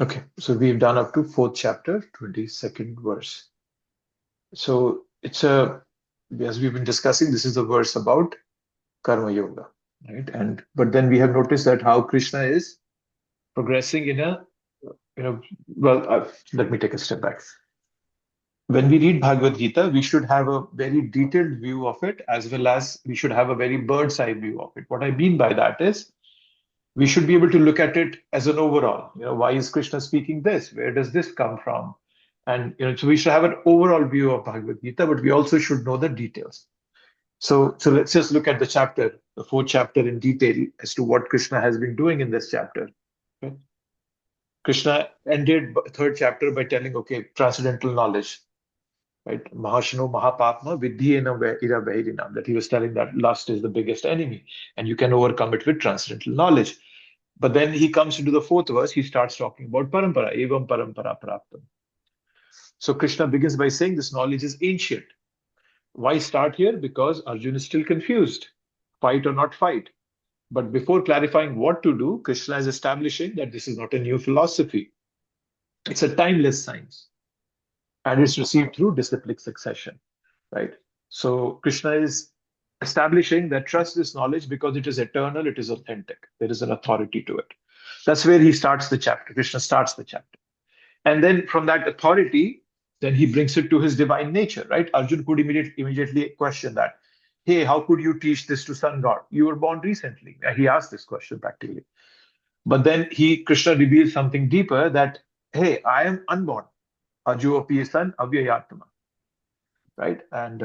Okay, so we've done up to 4th chapter, 22nd verse. So it's as we've been discussing, this is a verse about Karma Yoga, right? But then we have noticed that how Krishna is progressing in a, let me take a step back. When we read Bhagavad Gita, we should have a very detailed view of it, as well as we should have a very bird's eye view of it. What I mean by that is we should be able to look at it as an overall. Why is Krishna speaking this? Where does this come from? And so we should have an overall view of Bhagavad Gita, but we also should know the details. So let's just look at the chapter, the 4th chapter in detail as to what Krishna has been doing in this chapter. Okay? Krishna ended 3rd chapter by telling, okay, transcendental knowledge, right? Mahashano Mahapapma Vidhyena Ira Vairinam, that he was telling that lust is the biggest enemy, and you can overcome it with transcendental knowledge. But then he comes into the 4th verse, he starts talking about parampara, evam parampara praptam. So Krishna begins by saying this knowledge is ancient. Why start here? Because Arjuna is still confused. Fight or not fight. But before clarifying what to do, Krishna is establishing that this is not a new philosophy. It's a timeless science. And it's received through disciplic succession, right? So Krishna is establishing that trust this knowledge because it is eternal, it is authentic. There is an authority to it. That's where he starts the chapter. Krishna starts the chapter. And then from that authority, then he brings it to his divine nature, right? Arjun could immediately question that. Hey, how could you teach this to sun god? You were born recently. He asked this question practically. But then Krishna reveals something deeper that, hey, I am unborn. Ajuopi san avyayatma, right? And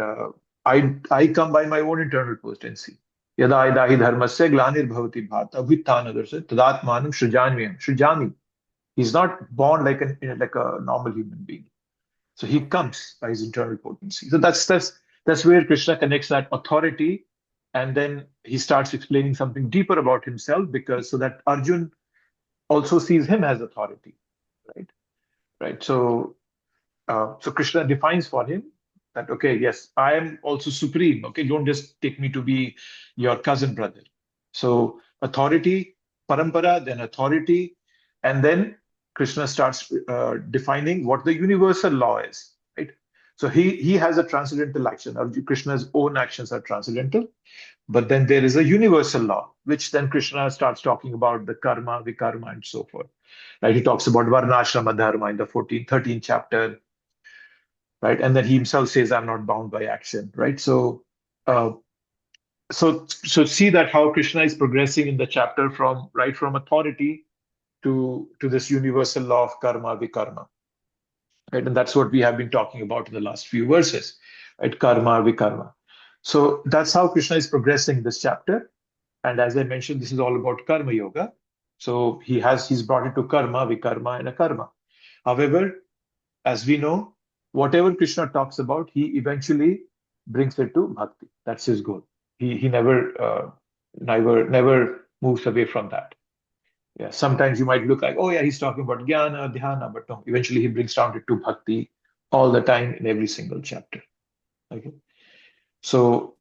I come by my own internal potency. Yada idahi dharmasya glanir bhavati bhata vitthanadarsa tadatmanam srijanyam srijami. He's not born like a normal human being. So he comes by his internal potency. So that's where Krishna connects that authority, and then he starts explaining something deeper about himself, because so that Arjun also sees him as authority, right? Right. So Krishna defines for him that, okay, yes, I am also supreme. Okay, don't just take me to be your cousin brother. So authority, parampara, then authority, and then Krishna starts defining what the universal law is, right? So he has a transcendental action. Krishna's own actions are transcendental, but then there is a universal law, which then Krishna starts talking about the karma, vikarma, and so forth. Right? He talks about varnashrama dharma in the 13th chapter, right? And then he himself says, "I'm not bound by action," right? Uh, so see that how Krishna is progressing in the chapter from authority to this universal law of karma vikarma, right? And that's what we have been talking about in the last few verses, right? Karma vikarma. So that's how Krishna is progressing this chapter. And as I mentioned, this is all about karma yoga. So he's brought it to karma, vikarma, and akarma. However, as we know, whatever Krishna talks about, he eventually brings it to bhakti. That's his goal. He never moves away from that. Yeah, sometimes you might look like, oh yeah, he's talking about jnana, dhyana, but no, eventually he brings down it to bhakti all the time in every single chapter. Okay, so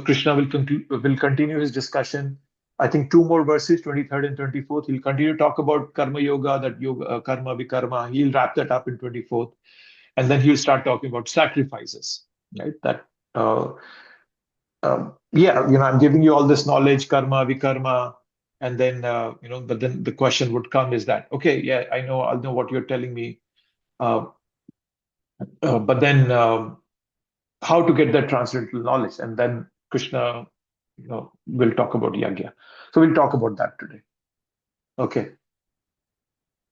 Krishna will continue his discussion. I think 2 more verses, 23rd and 24th. He'll continue to talk about karma yoga, that yoga, karma vikarma. He'll wrap that up in 24th. And then he'll start talking about sacrifices, right? That, yeah, I'm giving you all this knowledge, karma, vikarma, and then, but then the question would come is that, okay, yeah, I'll know what you're telling me, uh, but then how to get that transcendental knowledge? And then Krishna, will talk about yagya. So we'll talk about that today. Okay.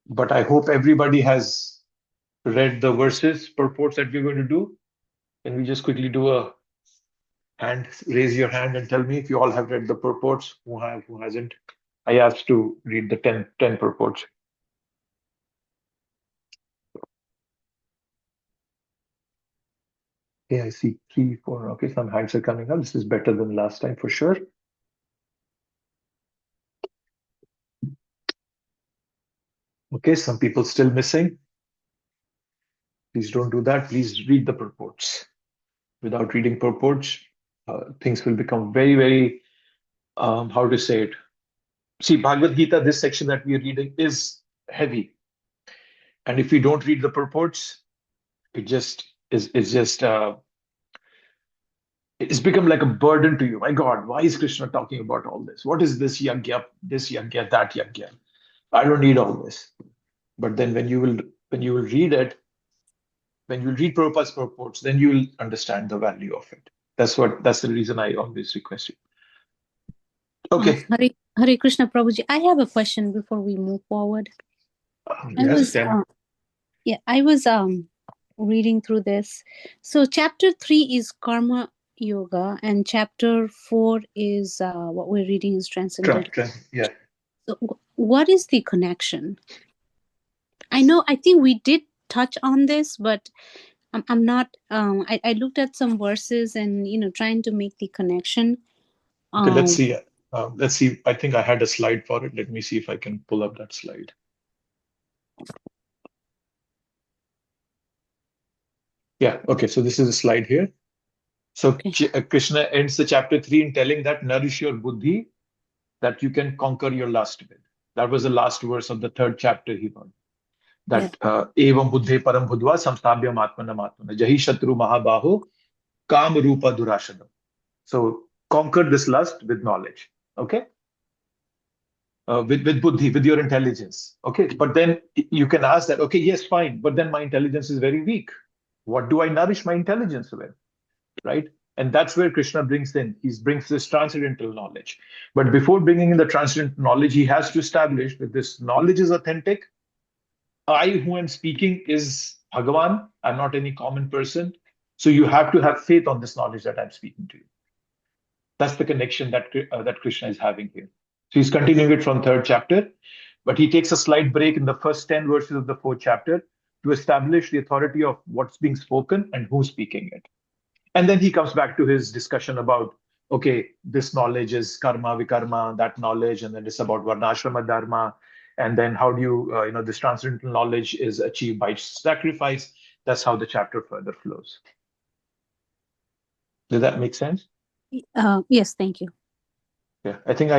But I hope everybody has read the verses, purports that we're going to do. Can we just quickly do a raise your hand and tell me if you all have read the purports, who hasn't. I asked to read the 10 purports. Okay, I see 3, 4. Okay, some hands are coming up. This is better than last time for sure. Okay, some people still missing. Please don't do that. Please read the purports. Without reading purports, things will become very, very, how to say it. See, Bhagavad Gita, this section that we are reading is heavy. And if we don't read the purports, it just is it's become like a burden to you. My God, why is Krishna talking about all this? What is this yagya, that yagya? I don't need all this. But then when you will read it, when you read Prabhupada's purports, then you will understand the value of it. That's the reason I always request you. Okay. Hare Krishna Prabhuji. I have a question before we move forward. Yes, I was reading through this. So chapter 3 is karma yoga, and chapter 4 is what we're reading is transcendental. Yeah. So what is the connection? I think we did touch on this, but I'm not. I looked at some verses and trying to make the connection. Okay, let's see. Let's see. I think I had a slide for it. Let me see if I can pull up that slide. Yeah. Okay. So this is a slide here. So Krishna ends the chapter 3 in telling that nourish your buddhi, that you can conquer your lust with. That was the last verse of the 3rd chapter he wrote. That evam buddhe param budhva samstabhyam atmanam atmana jahi shatru mahabaho kam rupa durashadam. So conquer this lust with knowledge. Okay. With buddhi, with your intelligence. Okay. But then you can ask that, okay, yes, fine. But then my intelligence is very weak. What do I nourish my intelligence with? Right? And that's where Krishna brings in. He brings this transcendental knowledge. But before bringing in the transcendental knowledge, he has to establish that this knowledge is authentic. I who am speaking is Bhagavan. I'm not any common person. So you have to have faith on this knowledge that I'm speaking to you. That's the connection that Krishna is having here. So he's continuing it from 3rd chapter, but he takes a slight break in the first 10 verses of the 4th chapter to establish the authority of what's being spoken and who's speaking it. And then he comes back to his discussion about, okay, this knowledge is karma, vikarma, that knowledge, and then it's about varnashrama dharma. And then how do you, this transcendental knowledge is achieved by sacrifice. That's how the chapter further flows. Did that make sense? Yes, thank you. Yeah, I think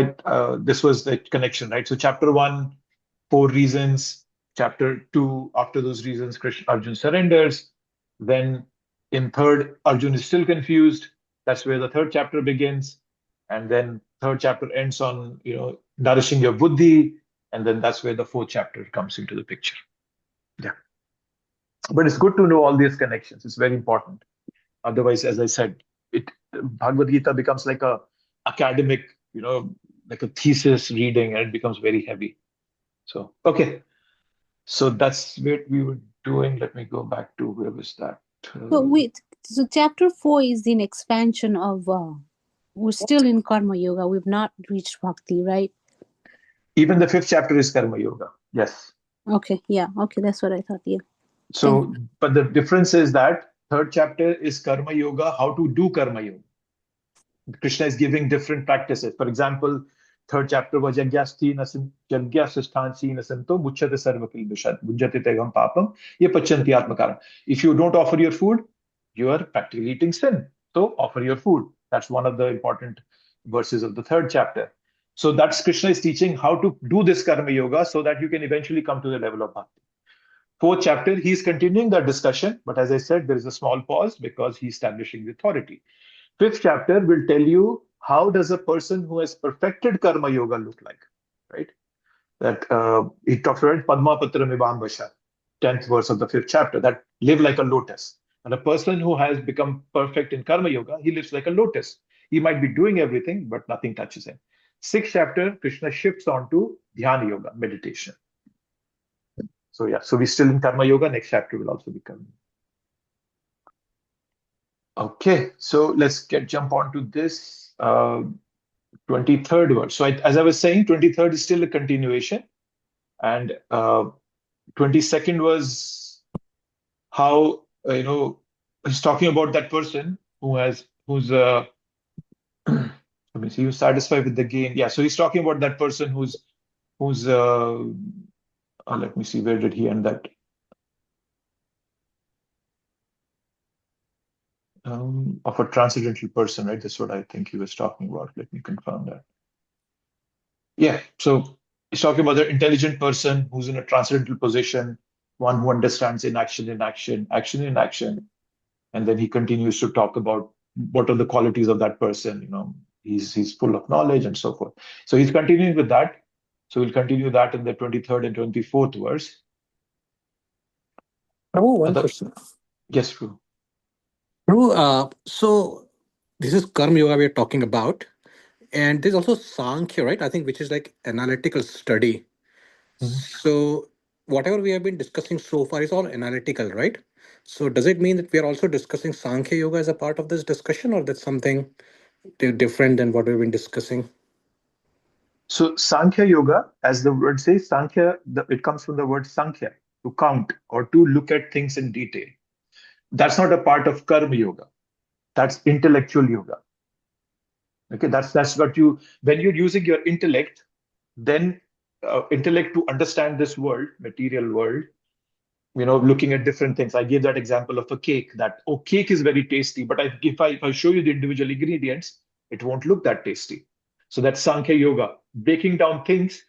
this was the connection, right? So chapter 1, 4 reasons. Chapter 2, after those reasons, Arjun surrenders. Then in 3rd, Arjun is still confused. That's where the 3rd chapter begins. And then 3rd chapter ends on, nourishing your buddhi. And then that's where the 4th chapter comes into the picture. Yeah. But it's good to know all these connections. It's very important. Otherwise, as I said, Bhagavad Gita becomes like a academic, like a thesis reading, and it becomes very heavy. So, okay. So that's what we were doing. Let me go back to where was that? So chapter 4 is an expansion of, we're still in Karma Yoga. We've not reached Bhakti, right? Even the 5th chapter is Karma Yoga. Yes. Okay. Yeah. Okay. That's what I thought. Yeah. So, but the difference is that 3rd chapter is Karma Yoga, how to do Karma Yoga. Krishna is giving different practices. For example, 3rd chapter was Yagyasthi Susthansi Nasanto Muchyate Sarvakilbishad Bhujyate Tegam Papam Ye Pachanti Atmakaram. If you don't offer your food, you are practically eating sin. So offer your food. That's one of the important verses of the 3rd chapter. So that's Krishna is teaching how to do this Karma Yoga so that you can eventually come to the level of Bhakti. 4th chapter, he's continuing that discussion. But as I said, there is a small pause because he's establishing the authority. 5th chapter will tell you how does a person who has perfected karma yoga look like, right? That he talks about Padma Patra Mibam Vasha, 10th verse of the 5th chapter, that live like a lotus. And a person who has become perfect in karma yoga, he lives like a lotus. He might be doing everything, but nothing touches him. 6th chapter, Krishna shifts on to dhyana yoga, meditation. So yeah, so we're still in karma yoga. Next chapter will also be karma. Okay, so let's jump on to this 23rd verse. So as I was saying, 23rd is still a continuation, and 22nd was how he's talking about that person who's let me see, who's satisfied with the gain. Yeah, so he's talking about that person who's let me see, where did he end that? Of a transcendental person, right? That's what I think he was talking about. Let me confirm that. Yeah, so he's talking about the intelligent person who's in a transcendental position, one who understands in action, action in action. And then he continues to talk about what are the qualities of that person. He's full of knowledge and so forth. So he's continuing with that. So we'll continue that in the 23rd and 24th verse. Prabhu, one question. Yes, true. Prabhu, so this is Karma Yoga we are talking about. And there's also Sankhya, right? I think which is like analytical study. So whatever we have been discussing so far is all analytical, right? So does it mean that we are also discussing Sankhya Yoga as a part of this discussion, or that's something different than what we've been discussing? So Sankhya Yoga, as the word says, Sankhya, it comes from the word Sankhya, to count or to look at things in detail. That's not a part of Karma Yoga. That's intellectual yoga. Okay, that's what when you're using your intellect, then intellect to understand this world, material world, looking at different things. I gave that example of a cake, cake is very tasty, but if I show you the individual ingredients, it won't look that tasty. So that's Sankhya Yoga, breaking down things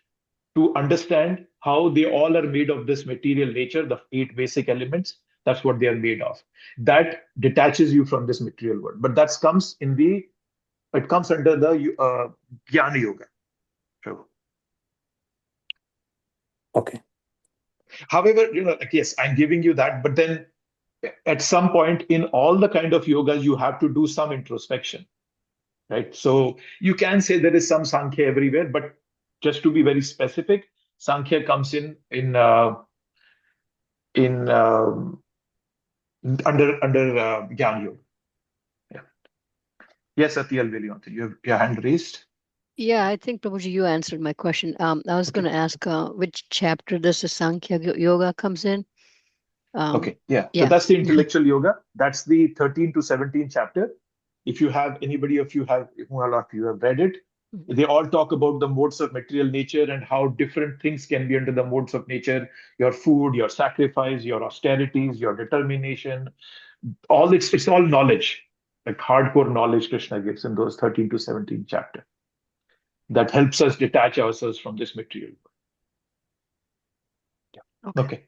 to understand how they all are made of this material nature, the 8 basic elements. That's what they are made of. That detaches you from this material world. But it comes under the Jnana Yoga. So, okay. However, yes, I'm giving you that, but then at some point in all the kind of yogas, you have to do some introspection, right? So you can say there is some Sankhya everywhere, but just to be very specific, Sankhya comes in under Jnana Yoga. Yeah. Yes, Atyal Veliyanthi, you have your hand raised. Yeah, I think Prabhuji, you answered my question. I was going to ask which chapter this Sankhya Yoga comes in. Okay, yeah. Yeah. So that's the intellectual yoga. That's the 13 to 17 chapter. If you have anybody of you have, all of you have read it, they all talk about the modes of material nature and how different things can be under the modes of nature. Your food, your sacrifice, your austerities, your determination. It's all knowledge, like hardcore knowledge Krishna gives in those 13 to 17 chapter. That helps us detach ourselves from this material world. Yeah. Okay.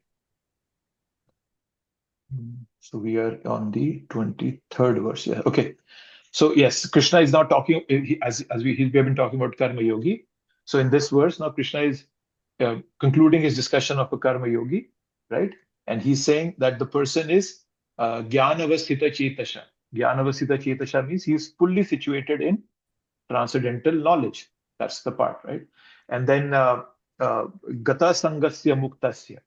So we are on the 23rd verse. Yeah. Okay. So yes, Krishna is now talking, as we have been talking about Karma Yogi. So in this verse, now Krishna is concluding his discussion of a Karma Yogi, right? And he's saying that the person is Jnanavasthita Chetasha. Jnanavasthita Chetasha means he's fully situated in transcendental knowledge. That's the part, right? And then Gata Sangasya Muktasya.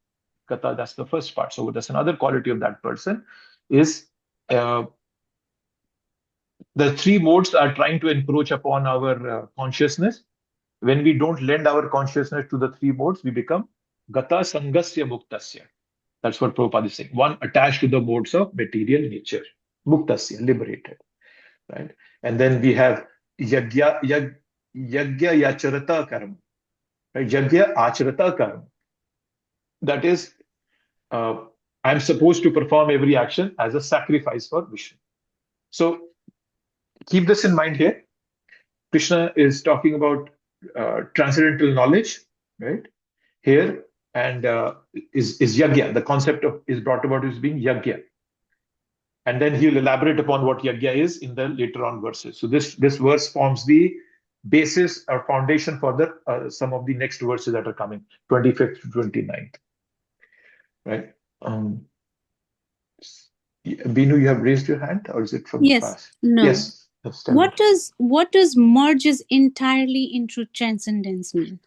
Gata, that's the first part. So that's another quality of that person is the 3 modes are trying to encroach upon our consciousness. When we don't lend our consciousness to the 3 modes, we become Gata Sangasya Muktasya. That's what Prabhupada is saying. One attached to the modes of material nature. Muktasya, liberated. Right? And then we have Yagya Yacharata Karma. Right? Yagya Acharata Karma. That is, I'm supposed to perform every action as a sacrifice for Vishnu. So keep this in mind here. Krishna is talking about transcendental knowledge, right? Here, and is yagya. The concept of is brought about as being yagya. And then he'll elaborate upon what yagya is in the later on verses. So this verse forms the basis or foundation for the some of the next verses that are coming, 25th to 29th. Right? Binu, you have raised your hand, or is it from the past? No. Yes. What does merges entirely into transcendence mean?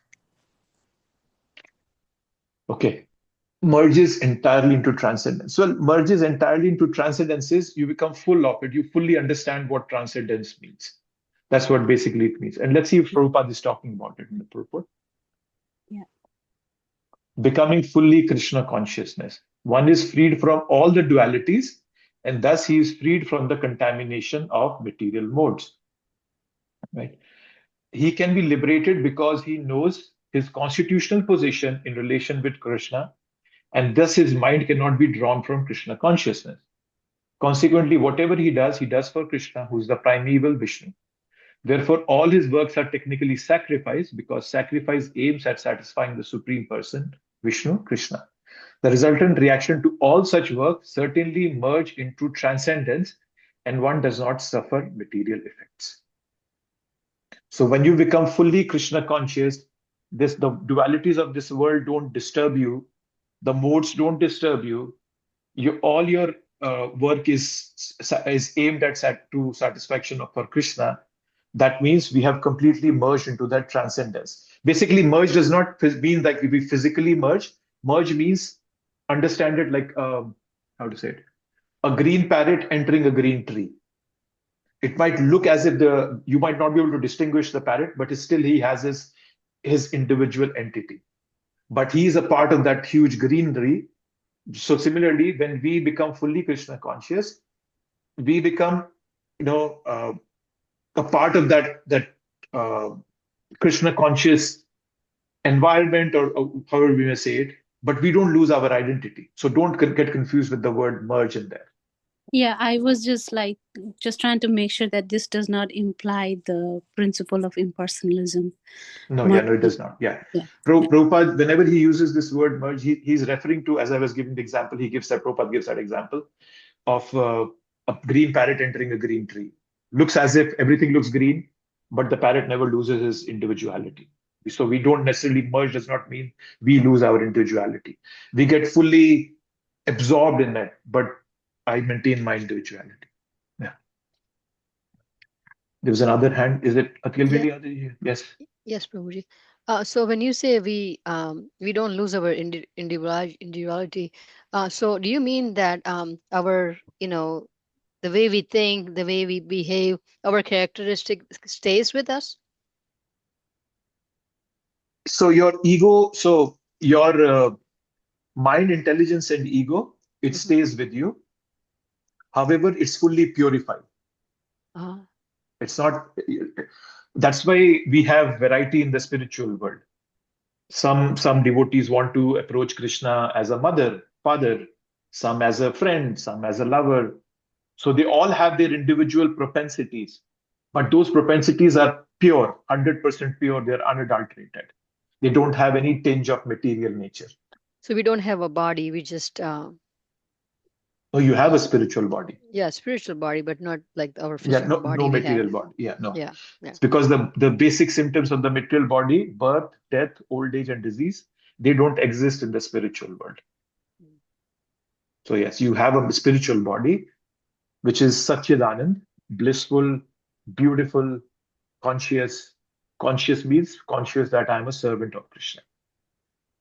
Okay. Merges entirely into transcendence. Well, merges entirely into transcendence is you become full of it. You fully understand what transcendence means. That's what basically it means. And let's see if Prabhupada is talking about it in the purport. Yeah. Becoming fully Krishna consciousness. One is freed from all the dualities, and thus he is freed from the contamination of material modes. Right? He can be liberated because he knows his constitutional position in relation with Krishna, and thus his mind cannot be drawn from Krishna consciousness. Consequently, whatever he does for Krishna, who is the primeval Vishnu. Therefore, all his works are technically sacrifice, because sacrifice aims at satisfying the Supreme Person, Vishnu, Krishna. The resultant reaction to all such work certainly merge into transcendence, and one does not suffer material effects. So when you become fully Krishna conscious, the dualities of this world don't disturb you, the modes don't disturb you. All your work is aimed at to satisfaction for Krishna. That means we have completely merged into that transcendence. Basically, merge does not mean like we physically merge. Merge means, understand it like how to say it, a green parrot entering a green tree. It might look as if you might not be able to distinguish the parrot, but still he has his individual entity. But he is a part of that huge greenery. So similarly, when we become fully Krishna conscious, we become, a part of that uh, Krishna conscious environment, or however we may say it. But we don't lose our identity. So don't get confused with the word merge in there. Yeah, I was just trying to make sure that this does not imply the principle of impersonalism. No, it does not. Yeah. Prabhupada, whenever he uses this word merge, he's referring to, as I was giving the example, Prabhupada gives that example of a green parrot entering a green tree. Looks as if everything looks green, but the parrot never loses his individuality. So we don't necessarily merge, does not mean we lose our individuality. We get fully absorbed in it, but I maintain my individuality. Yeah. There was another hand. Is it Akhil Vili? Yes. Yes, Prabhuji. So when you say we don't lose our individuality, so do you mean that our the way we think, the way we behave, our characteristic stays with us? So your ego, so your mind, intelligence, and ego, it stays with you. However, it's fully purified. It's not. That's why we have variety in the spiritual world. Some devotees want to approach Krishna as a mother, father, some as a friend, some as a lover. So they all have their individual propensities, but those propensities are pure, 100% pure. They're unadulterated. They don't have any tinge of material nature. So we don't have a body. We just. No, you have a spiritual body. Yeah, spiritual body, but not like our physical body. No material body. Yeah, no. Yeah. It's because the basic symptoms of the material body, birth, death, old age, and disease, they don't exist in the spiritual world. So yes, you have a spiritual body, which is Satchidanand, blissful, beautiful, conscious. Conscious means conscious that I'm a servant of Krishna.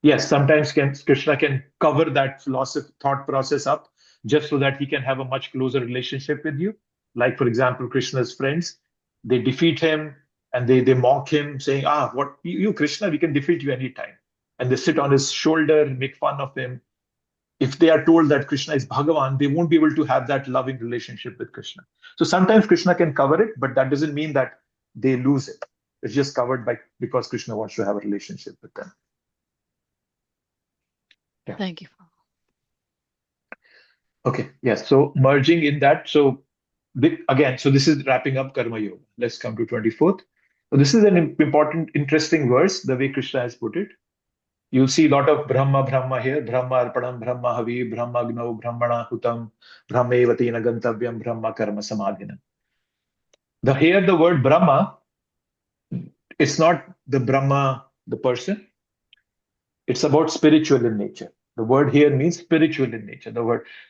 Yes, sometimes Krishna can cover that thought process up just so that he can have a much closer relationship with you. Like, for example, Krishna's friends, they defeat him and they mock him, saying, what you, Krishna, we can defeat you anytime. And they sit on his shoulder, make fun of him. If they are told that Krishna is Bhagavan, they won't be able to have that loving relationship with Krishna. So sometimes Krishna can cover it, but that doesn't mean that they lose it. It's just covered because Krishna wants to have a relationship with them. Yeah. Thank you. Okay, yes. So merging in that. So again, so this is wrapping up Karma Yoga. Let's come to 24th. So this is an important, interesting verse, the way Krishna has put it. You'll see a lot of Brahma here. Brahma Arpanam, Brahma Havi, Brahma Gno, Brahmana Hutam, Brahma Evatina Gantavyam, Brahma Karma Samadhinam. Here the word Brahma, it's not the Brahma, the person. It's about spiritual in nature. The word here means spiritual in nature.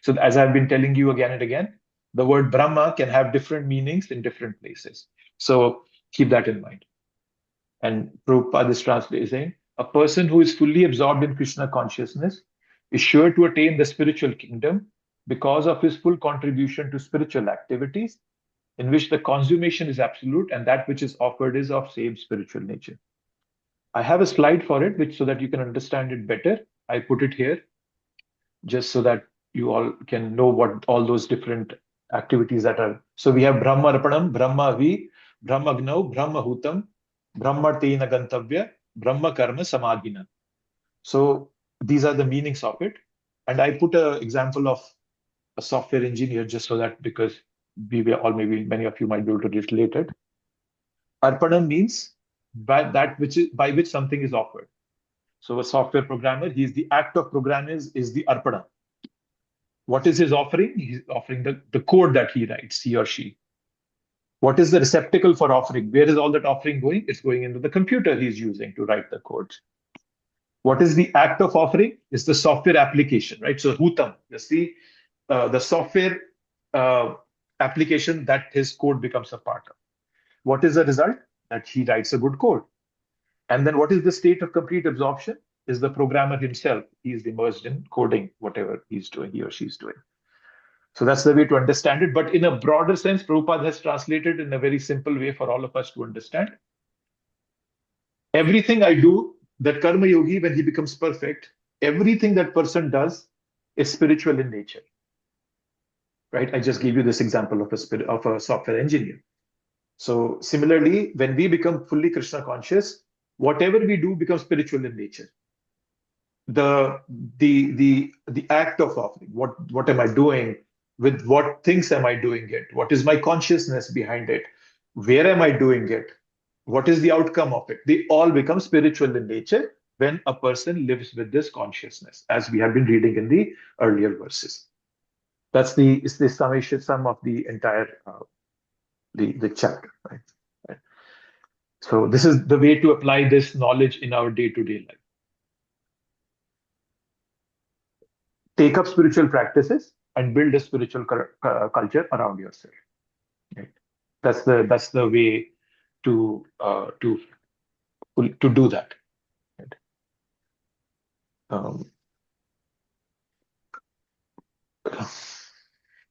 So as I've been telling you again and again, the word Brahma can have different meanings in different places. So keep that in mind. And Prabhupada is translating, a person who is fully absorbed in Krishna consciousness is sure to attain the spiritual kingdom because of his full contribution to spiritual activities, in which the consummation is absolute and that which is offered is of same spiritual nature. I have a slide for it, so that you can understand it better. I put it here just so that you all can know what all those different activities that are. So we have Brahma Arpanam, Brahma Vi, Brahma Gno, Brahma Hutam, Brahma Tena Gantavya, Brahma Karma Samadhina. So these are the meanings of it. And I put an example of a software engineer just so that because maybe many of you might be able to relate it. Arpanam means by which something is offered. So a software programmer, the act of programming is the arpada. What is his offering? He's offering the code that he writes, he or she. What is the receptacle for offering? Where is all that offering going? It's going into the computer he's using to write the code. What is the act of offering? It's the software application, right? So Hutam, the software application that his code becomes a part of. What is the result? That he writes a good code. And then what is the state of complete absorption? Is the programmer himself. He's immersed in coding, whatever he's doing, he or she's doing. So that's the way to understand it. But in a broader sense, Prabhupada has translated in a very simple way for all of us to understand. Everything I do, that karma yogi, when he becomes perfect, everything that person does is spiritual in nature. Right? I just gave you this example of a software engineer. So similarly, when we become fully Krishna conscious, whatever we do becomes spiritual in nature. The act of offering, what am I doing? With what things am I doing it? What is my consciousness behind it? Where am I doing it? What is the outcome of it? They all become spiritual in nature when a person lives with this consciousness, as we have been reading in the earlier verses. That's the summation, sum of the entire the chapter, right? So this is the way to apply this knowledge in our day-to-day life. Take up spiritual practices and build a spiritual culture around yourself. Right? That's the way to do that. Right?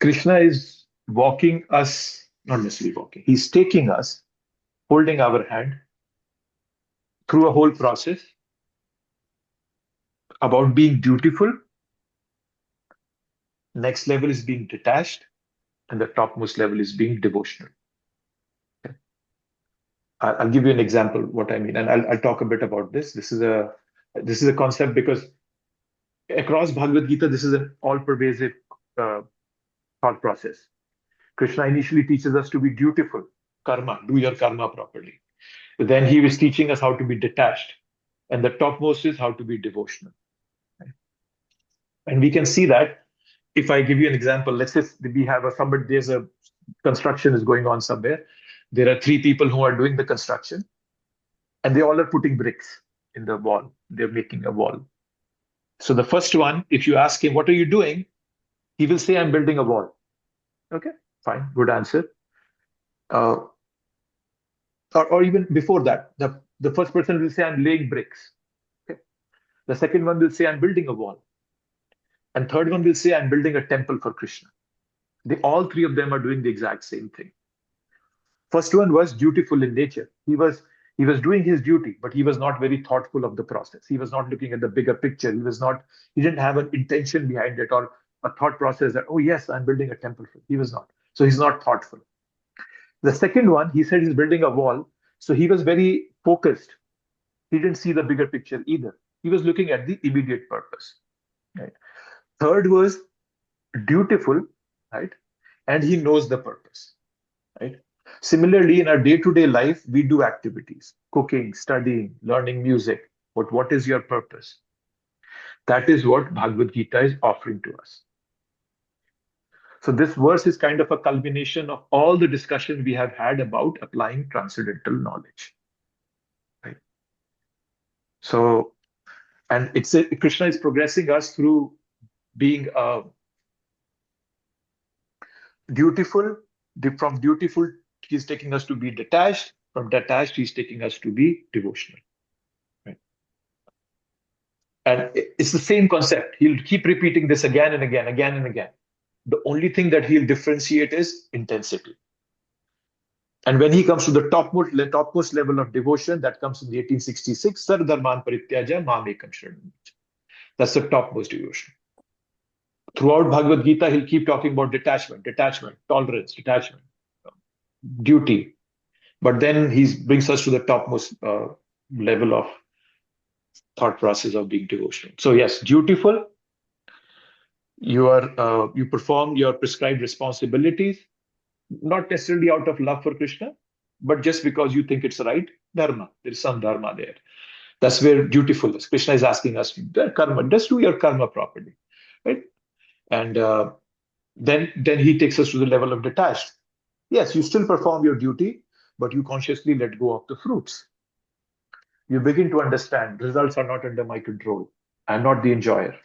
Krishna is walking us, not necessarily walking. He's taking us, holding our hand through a whole process about being dutiful. Next level is being detached, and the topmost level is being devotional. Okay. I'll give you an example what I mean, and I'll talk a bit about this. This is a concept because across Bhagavad Gita, this is an all-pervasive thought process. Krishna initially teaches us to be dutiful, karma, do your karma properly. But then he was teaching us how to be detached, and the topmost is how to be devotional. Right? And we can see that. If I give you an example, let's say we have there's a construction is going on somewhere. There are 3 people who are doing the construction, and they all are putting bricks in the wall. They're making a wall. So the first one, if you ask him, what are you doing? He will say, I'm building a wall. Okay, fine, good answer. Or even before that, the first person will say, I'm laying bricks. Okay. The second one will say, I'm building a wall. And third one will say, I'm building a temple for Krishna. All 3 of them are doing the exact same thing. First one was dutiful in nature. He was doing his duty, but he was not very thoughtful of the process. He was not looking at the bigger picture. He didn't have an intention behind it or a thought process that, oh yes, I'm building a temple for. He was not. So he's not thoughtful. The second one, he said he's building a wall. So he was very focused. He didn't see the bigger picture either. He was looking at the immediate purpose. Right? Third was dutiful, right? And he knows the purpose, right? Similarly, in our day-to-day life, we do activities, cooking, studying, learning music. But what is your purpose? That is what Bhagavad Gita is offering to us. So this verse is kind of a culmination of all the discussion we have had about applying transcendental knowledge. Right? So, and Krishna is progressing us through being dutiful. From dutiful, he's taking us to be detached. From detached, he's taking us to be devotional. Right? And it's the same concept. He'll keep repeating this again and again, again and again. The only thing that he'll differentiate is intensity. And when he comes to the topmost level of devotion, that comes in the 1866, Sar Dharman Parityaja Mam Ekam Sharanam. That's the topmost devotion. Throughout Bhagavad Gita, he'll keep talking about detachment, tolerance, detachment, duty. But then he brings us to the topmost level of thought process of being devotional. So yes, dutiful. You perform your prescribed responsibilities, not necessarily out of love for Krishna, but just because you think it's right. Dharma. There is some dharma there. That's where dutifulness. Krishna is asking us to do karma. Just do your karma properly, right? And then he takes us to the level of detached. Yes, you still perform your duty, but you consciously let go of the fruits. You begin to understand results are not under my control. I'm not the enjoyer.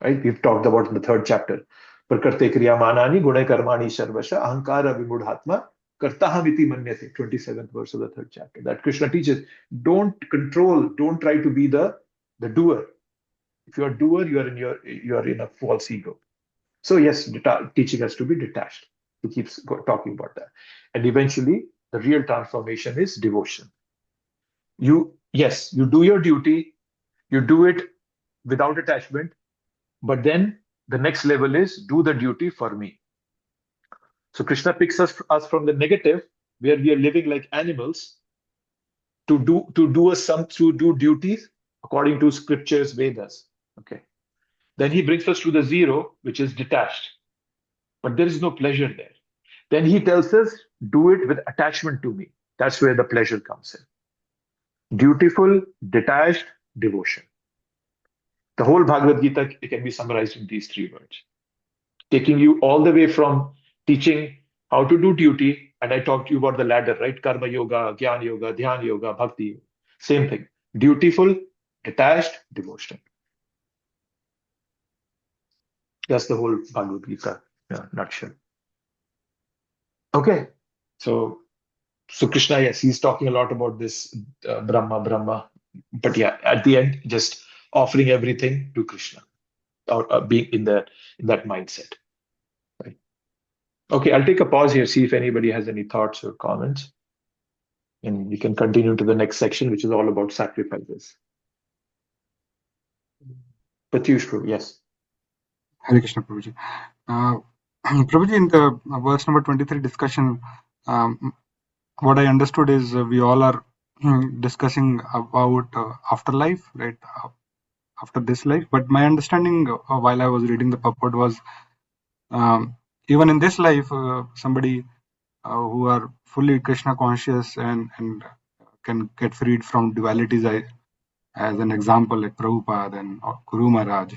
Right? We've talked about in the third chapter. Prakarte kriyamanani gune karmani sarvasha ahankara vimudhatma kartahamiti manyate. 27th verse of the third chapter. That Krishna teaches, don't control, don't try to be the doer. If you're a doer, you're in a false ego. So yes, teaching us to be detached. He keeps talking about that. And eventually, the real transformation is devotion. You do your duty, you do it without attachment, but then the next level is do the duty for me. So Krishna picks us from the negative, where we are living like animals, to do duties according to scriptures, Vedas. Okay. Then he brings us to the zero, which is detached. But there is no pleasure there. Then he tells us, do it with attachment to me. That's where the pleasure comes in. Dutiful, detached, devotion. The whole Bhagavad Gita can be summarized in these three words, taking you all the way from teaching how to do duty. And I talked to you about the ladder, right? Karma yoga, jnana yoga, dhyana yoga, bhakti yoga. Same thing. Dutiful, detached, devotion. That's the whole Bhagavad Gita, nutshell. Okay. So Krishna, yes, he's talking a lot about this Brahma. But yeah, at the end, just offering everything to Krishna, or being in that mindset. Right. Okay, I'll take a pause here, see if anybody has any thoughts or comments. And we can continue to the next section, which is all about sacrifices. Pratyush Prabhu, yes. Hare Krishna, Prabhuji. Prabhuji, in the verse number 23 discussion, what I understood is we all are discussing about afterlife, right? After this life. But my understanding while I was reading the purport was even in this life, somebody who are fully Krishna conscious and can get freed from dualities, as an example, like Prabhupada and Guru Maharaj.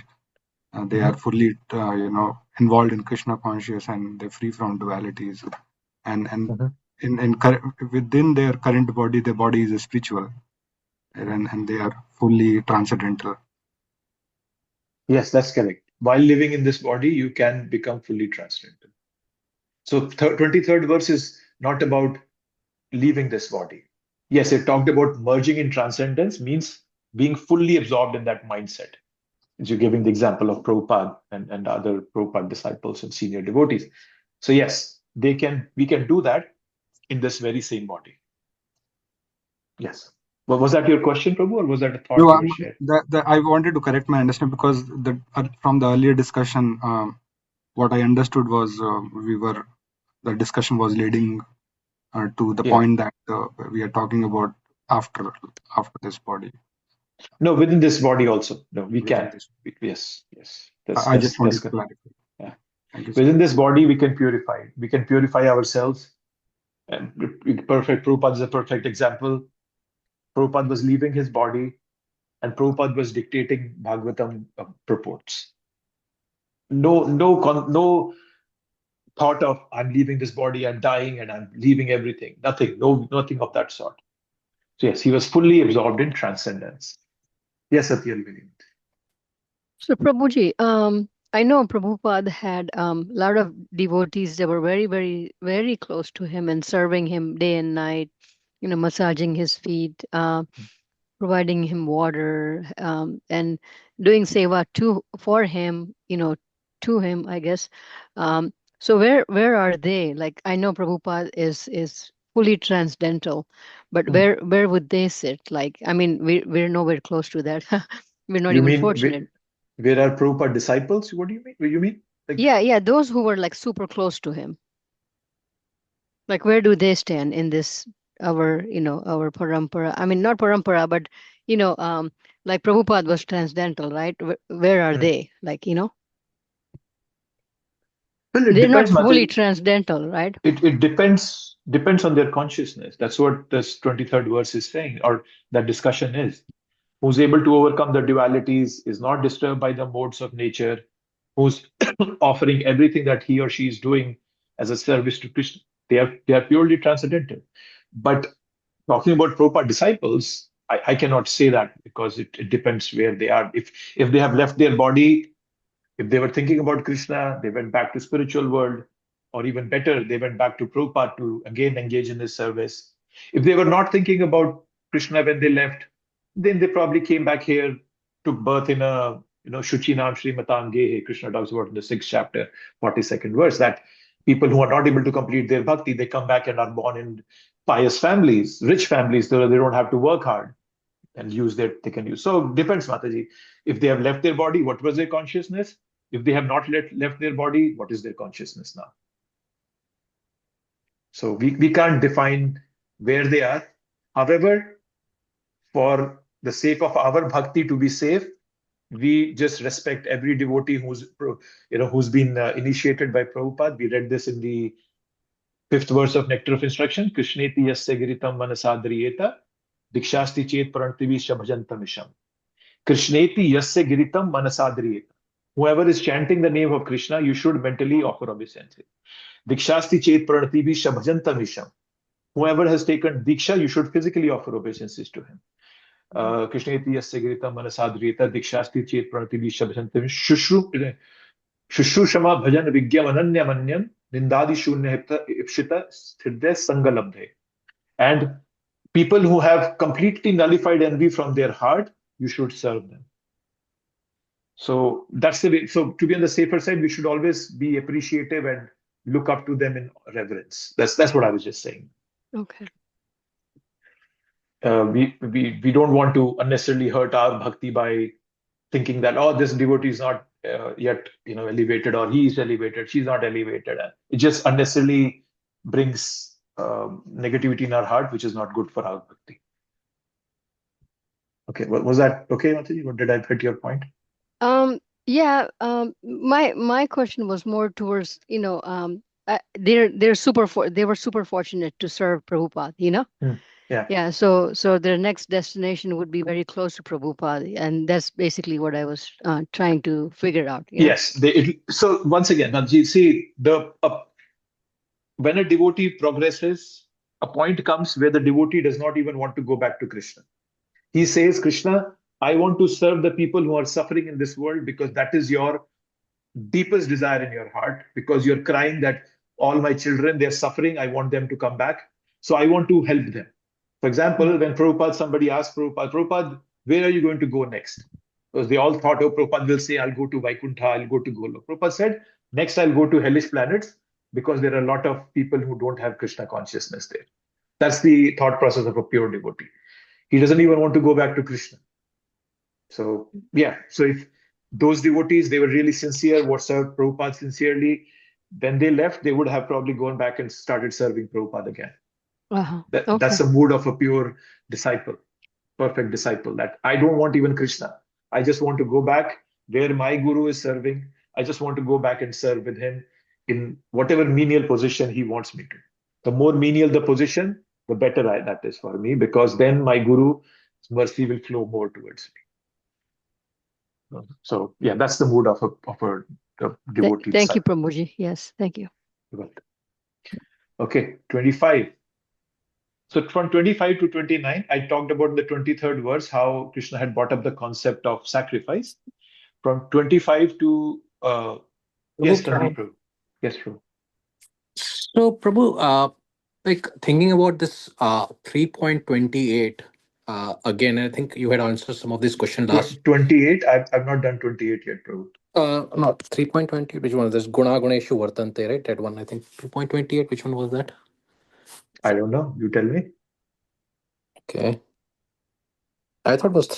They are fully, involved in Krishna conscious, and they're free from dualities. And within their current body, their body is spiritual, and they are fully transcendental. Yes, that's correct. While living in this body, you can become fully transcendental. So 23rd verse is not about leaving this body. Yes, it talked about merging in transcendence, means being fully absorbed in that mindset. As you're giving the example of Prabhupada and other Prabhupada disciples and senior devotees. So yes, we can do that in this very same body. Yes. Well, was that your question, Prabhu, or was that a thought you were sharing? I wanted to correct my understanding, because from the earlier discussion, what I understood was the discussion was leading to the point that we are talking about after this body. No, within this body also. No, we can. Yes. I just wanted to clarify. Yeah. Within this body, we can purify. We can purify ourselves. And Prabhupada is a perfect example. Prabhupada was leaving his body, and Prabhupada was dictating Bhagavatam purports. No thought of I'm leaving this body, I'm dying, and I'm leaving everything. Nothing of that sort. So yes, he was fully absorbed in transcendence. Yes, Satya. So Prabhuji, I know Prabhupada had a lot of devotees that were very, very, very close to him and serving him day and night, massaging his feet, providing him water, and doing seva for him, to him, I guess. So where are they? Like, I know Prabhupada is fully transcendental, but where would they sit? Like, I mean, we're nowhere close to that. We're not even fortunate. Where are Prabhupada disciples? What do you mean? What do you mean? Like, yeah, those who were like super close to him. Like, where do they stand in this our parampara? I mean, not parampara, but like Prabhupada was transcendental, right? Where are they? Like, Well, they're not fully transcendental, right? It depends on their consciousness. That's what this 23rd verse is saying, or that discussion is. who's able to overcome the dualities, is not disturbed by the modes of nature, who's offering everything that he or she is doing as a service to Krishna. They are purely transcendental. But talking about Prabhupada disciples, I cannot say that because it depends where they are. If they have left their body, if they were thinking about Krishna, they went back to spiritual world, or even better, they went back to Prabhupada to again engage in his service. If they were not thinking about Krishna when they left, then they probably came back here, took birth in a Shuchinam Srimatam Gehe. Krishna talks about in the 6th chapter, 42nd verse, that people who are not able to complete their bhakti, they come back and are born in pious families, rich families, so they don't have to work hard and they can use. So depends, Mataji. If they have left their body, what was their consciousness? If they have not left their body, what is their consciousness now? So we can't define where they are. However, for the sake of our bhakti to be safe, we just respect every devotee who's been initiated by Prabhupada. We read this in the 5th verse of Nectar of Instruction. Krishneti yasya giritam manasadriyeta dikshasti chet parantivi shabhajantamisham. Krishneti yasya giritam manasadriyeta. Whoever is chanting the name of Krishna, you should mentally offer obeisance. Dikshasti chet parantivi shabhajantamisham. Whoever has taken Diksha, you should physically offer obeisances to him. Krishneti yasya giritam manasadriyeta dikshasti chet parantivi shabhajantamisham. Shushushama bhajan vigyam ananya manyam nindadi shunya ipshita sthirde sangalabdhe. And people who have completely nullified envy from their heart, you should serve them. So that's the way. So to be on the safer side, we should always be appreciative and look up to them in reverence. That's what I was just saying. Okay. We don't want to unnecessarily hurt our bhakti by thinking that, oh, this devotee is not yet elevated, or he is elevated, she's not elevated. It just unnecessarily brings negativity in our heart, which is not good for our bhakti. Okay, was that okay, Mataji? Or did I hit your point? Yeah. My question was more towards they were super fortunate to serve Prabhupada. Yeah. Yeah. So their next destination would be very close to Prabhupada, and that's basically what I was trying to figure out. Yes. So once again, Mataji, see when a devotee progresses, a point comes where the devotee does not even want to go back to Krishna. He says, Krishna, I want to serve the people who are suffering in this world because that is your deepest desire in your heart, because you're crying that all my children, they're suffering. I want them to come back. So I want to help them. For example, when somebody asked Prabhupada, where are you going to go next? Because they all thought, oh, Prabhupada will say, I'll go to Vaikuntha, I'll go to Golok. Prabhupada said, next I'll go to hellish planets because there are a lot of people who don't have Krishna consciousness there. That's the thought process of a pure devotee. He doesn't even want to go back to Krishna. So, yeah. So if those devotees, they were really sincere, what served Prabhupada sincerely, when they left, they would have probably gone back and started serving Prabhupada again. Okay. That's the mood of a pure disciple, perfect disciple, that I don't want even Krishna. I just want to go back where my guru is serving. I just want to go back and serve with him in whatever menial position he wants me to. The more menial the position, the better that is for me, because then my guru's mercy will flow more towards me. So yeah, that's the mood of a devotee. Thank you, Prabhuji. Yes, thank you. You're welcome. Okay, 25. So from 25 to 29, I talked about the 23rd verse, how Krishna had brought up the concept of sacrifice. From 25 to yes, Prabhu. Yes, Prabhu. So, Prabhu, like thinking about this 3.28, again, I think you had answered some of this question last. 28, I've not done 28 yet, Prabhu. No, 3.20, which one was this? Guna Guneshu Vartante, right? That one, I think. 2.28, which one was that? I don't know. You tell me. Okay. I thought it was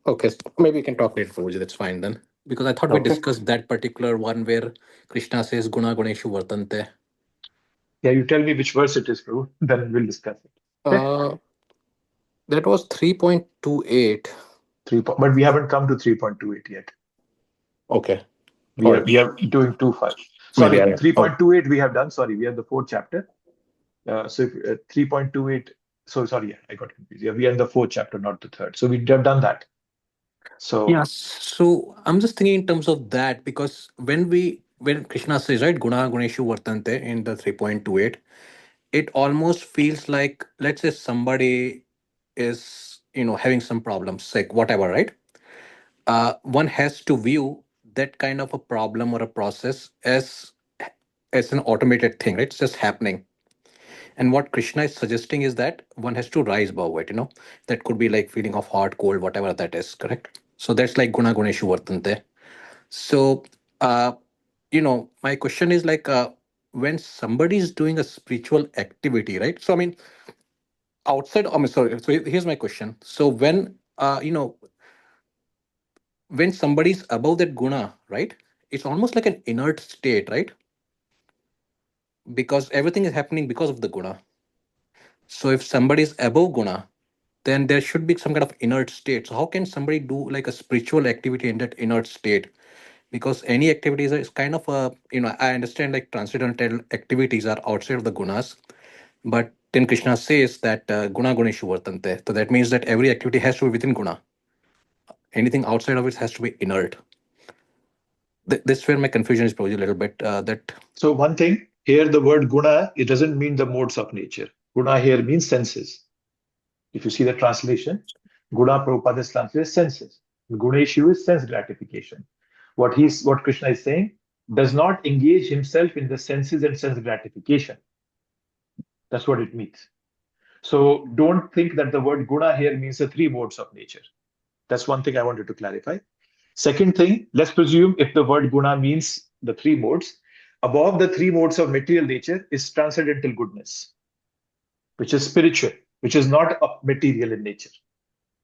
okay, maybe we can talk later, Prabhuji, that's fine then. Because I thought we discussed that particular one where Krishna says Guna Guneshu Vartante. Yeah, you tell me which verse it is, Prabhu. Then we'll discuss it. That was 3.28. But we haven't come to 3.28 yet. Okay. We are doing 2.5. Sorry, 3.28 we have done. Sorry, we have the 4th chapter. So 3.28 So sorry, I got confused. Yeah, we are in the fourth chapter, not the third. So we have done that. So Yeah. So I'm just thinking in terms of that, because when Krishna says, right, Guna Guneshu Vartante in the 3.28, it almost feels like, let's say somebody is, having some problems, like whatever, right? One has to view that kind of a problem or a process as an automated thing, right? It's just happening. And what Krishna is suggesting is that one has to rise above it. That could be like feeling of hot, cold, whatever that is, correct? So that's like Guna Guneshu Vartante. So, my question is like, when somebody is doing a spiritual activity, right? So, I mean, outside, I mean, sorry. So here's my question. So when somebody is above that guna, right? It's almost like an inert state, right? Because everything is happening because of the guna. So if somebody is above guna, then there should be some kind of inert state. So how can somebody do like a spiritual activity in that inert state? Because any activities is kind of a, I understand like transcendental activities are outside of the gunas, but then Krishna says that guna guneshu vartante. So that means that every activity has to be within guna. Anything outside of it has to be inert. This is where my confusion is probably a little bit. That so one thing here, the word guna, it doesn't mean the modes of nature. Guna here means senses. If you see the translation, guna Prabhupada is translated senses. Guneshu is sense gratification. What Krishna is saying, does not engage himself in the senses and sense gratification. That's what it means. So don't think that the word guna here means the three modes of nature. That's one thing I wanted to clarify. Second thing, let's presume if the word guna means the three modes, above the three modes of material nature is transcendental goodness, which is spiritual, which is not material in nature.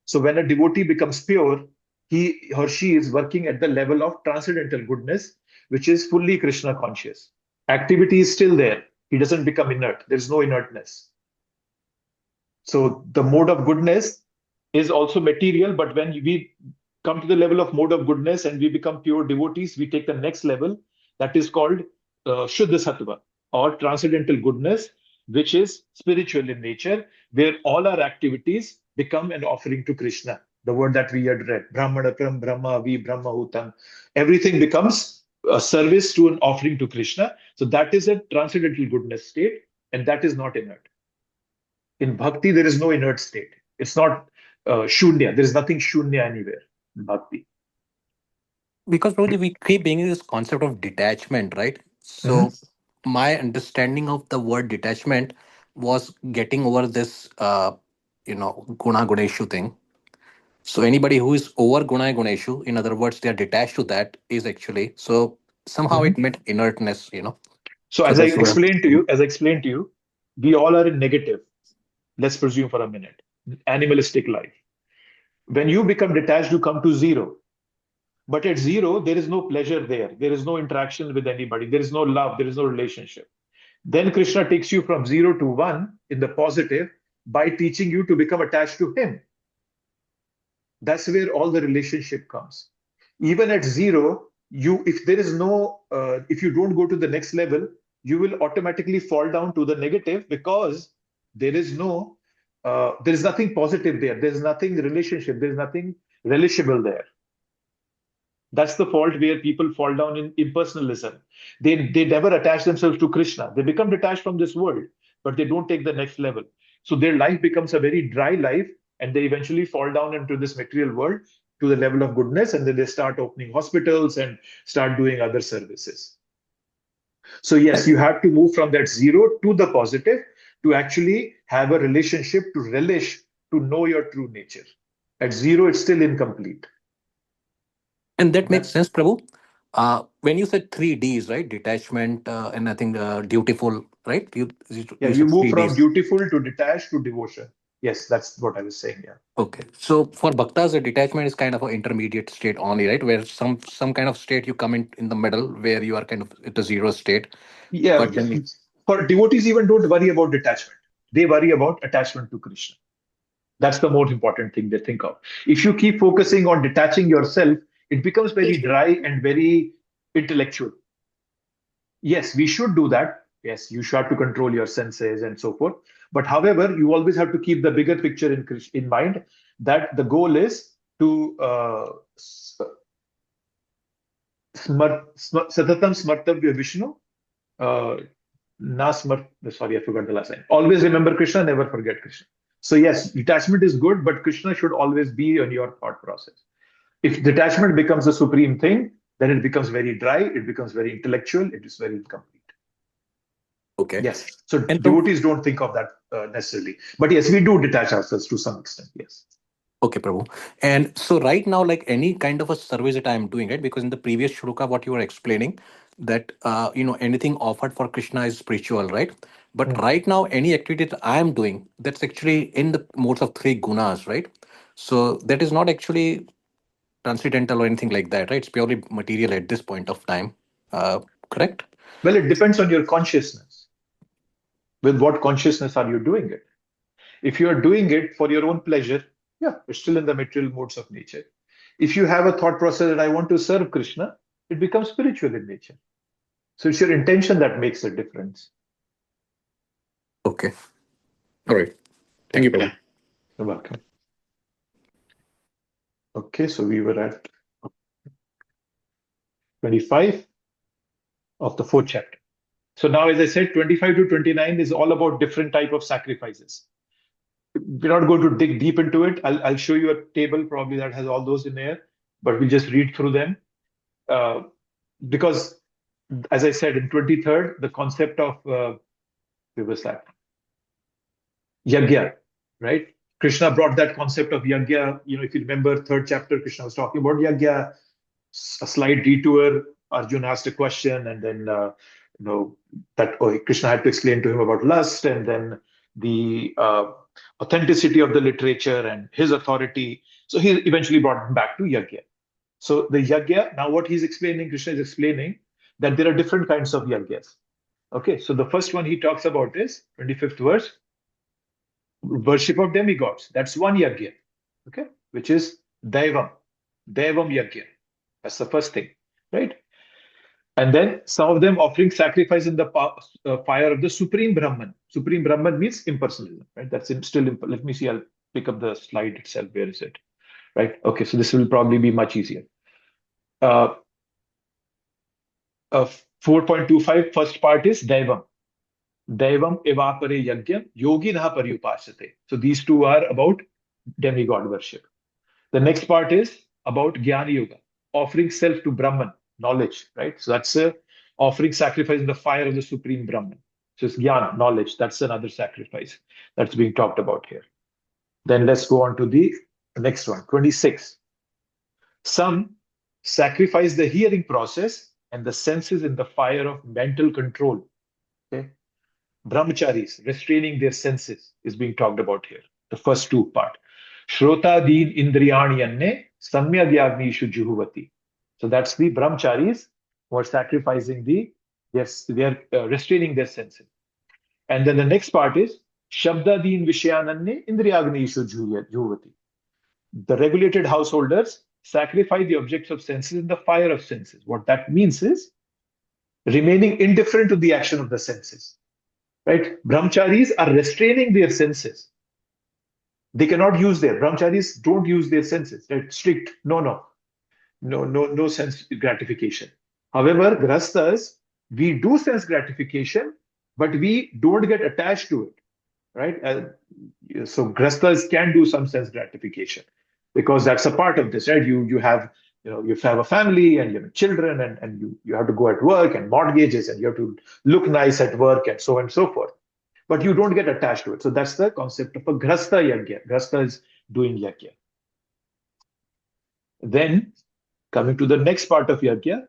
So when a devotee becomes pure, he or she is working at the level of transcendental goodness, which is fully Krishna conscious. Activity is still there. He doesn't become inert. There's no inertness. So the mode of goodness is also material, but when we come to the level of mode of goodness and we become pure devotees, we take the next level that is called Shuddha Sattva or transcendental goodness, which is spiritual in nature, where all our activities become an offering to Krishna. The word that we had read, Brahmana Pram Brahma Vi Brahma Hutam, everything becomes a service to an offering to Krishna. So that is a transcendental goodness state, and that is not inert. In bhakti, there is no inert state. It's not shunya. There is nothing shunya anywhere in bhakti. because probably we keep being in this concept of detachment, right? Mhm. So my understanding of the word detachment was getting over this, guna guneshu thing. So anybody who is over guna guneshu, in other words, they are detached to that, is actually, so somehow Mhm. it meant inertness. So So as I that's where. explained to you, we all are in negative. Let's presume for a minute, animalistic life. When you become detached, you come to zero. But at zero, there is no pleasure there. There is no interaction with anybody. There is no love. There is no relationship. Then Krishna takes you from zero to one in the positive by teaching you to become attached to him. That's where all the relationship comes. Even at zero, if you don't go to the next level, you will automatically fall down to the negative because there is no there is nothing positive there. There's nothing relationship. There's nothing relishable there. That's the fault where people fall down in impersonalism. They never attach themselves to Krishna. They become detached from this world, but they don't take the next level. So their life becomes a very dry life, and they eventually fall down into this material world to the level of goodness, and then they start opening hospitals and start doing other services. So yes, you have to move from that zero to the positive to actually have a relationship, to relish, to know your true nature. At zero, it's still incomplete. And that makes That's sense, Prabhu. When you said three Ds, right? Detachment, and I think dutiful, right? Yeah, You you said move three from Ds. dutiful to detached to devotion. Yes, that's what I was saying. Yeah. Okay. So for bhaktas, the detachment is kind of an intermediate state only, right? Where some kind of state you come in the middle where you are kind of at a zero state. Yeah. But then For devotees, even don't worry about detachment. They worry about attachment to Krishna. That's the most important thing they think of. If you keep focusing on detaching yourself, it becomes very dry and very intellectual. Yes, we should do that. Yes, you should have to control your senses and so forth. But however, you always have to keep the bigger picture in mind, that the goal is to satatam smartavya Vishnu, sorry, I forgot the last line. Always remember Krishna, never forget Krishna. So yes, detachment is good, but Krishna should always be on your thought process. If detachment becomes the supreme thing, then it becomes very dry, it becomes very intellectual, it is very incomplete. Okay. Yes. So And devotees don't think of that necessarily. But yes, we do detach ourselves to some extent. Yes. Okay, Prabhu. And so right now, like any kind of a service that I'm doing, right? Because in the previous shloka, what you were explaining, that anything offered for Krishna is spiritual, right? But right now, any activity that I am doing, that's actually in the modes of three gunas, right? So that is not actually transcendental or anything like that, right? It's purely material at this point of time. Correct? Well, it depends on your consciousness. With what consciousness are you doing it? If you are doing it for your own pleasure, yeah, it's still in the material modes of nature. If you have a thought process that I want to serve Krishna, it becomes spiritual in nature. So it's your intention that makes a difference. Okay. All right. Thank you, Prabhu. You're welcome. Okay, so we were at 25 of the 4th chapter. So now, as I said, 25 to 29 is all about different type of sacrifices. We're not going to dig deep into it. I'll show you a table probably that has all those in there, but we'll just read through them. Because, as I said, in 23rd, the concept of, where was that? Yajna, right? Krishna brought that concept of yajna. If you remember 3rd chapter, Krishna was talking about yajna. A slight detour, Arjuna asked a question, and then Krishna had to explain to him about lust, and then the authenticity of the literature and his authority. So he eventually brought him back to yajna. So the yajna, now what he's explaining, Krishna is explaining that there are different kinds of yajnas. Okay, so the first one he talks about is 25th verse, worship of demigods. That's one yajna, okay, which is Devam yajna. That's the first thing, right? And then some of them offering sacrifice in the fire of the Supreme Brahman. Supreme Brahman means impersonalism, right? That's still, let me see, I'll pick up the slide itself. Where is it? Right? Okay, so this will probably be much easier. 4.25, first part is Devam. Devam evapare yagyam yoginaha paryupasate. So these two are about demigod worship. The next part is about Jnana Yoga, offering self to Brahman, knowledge, right? So that's offering sacrifice in the fire of the Supreme Brahman. So it's Jnana, knowledge. That's another sacrifice that's being talked about here. Then let's go on to the next one, 26. Some sacrifice the hearing process and the senses in the fire of mental control. Okay? Brahmacharis, restraining their senses, is being talked about here. The first two part. Shrotadin indriyani anne samyagyagnishu juhuvati. So that's the brahmacharis who are sacrificing they're restraining their senses. And then the next part is shabdadin vishayananne indriyagnishu juhuvati. The regulated householders sacrifice the objects of senses in the fire of senses. What that means is remaining indifferent to the action of the senses. Right? Brahmacharis are restraining their senses. They cannot use brahmacharis don't use their senses. They're strict. No sense gratification. However, grastas, we do sense gratification, but we don't get attached to it. Right? So grastas can do some sense gratification because that's a part of this, right? You have a family and you have children and you have to go at work and mortgages and you have to look nice at work and so on and so forth. But you don't get attached to it. So that's the concept of a grasta yajna. Grasta is doing yajna. Then coming to the next part of yajna,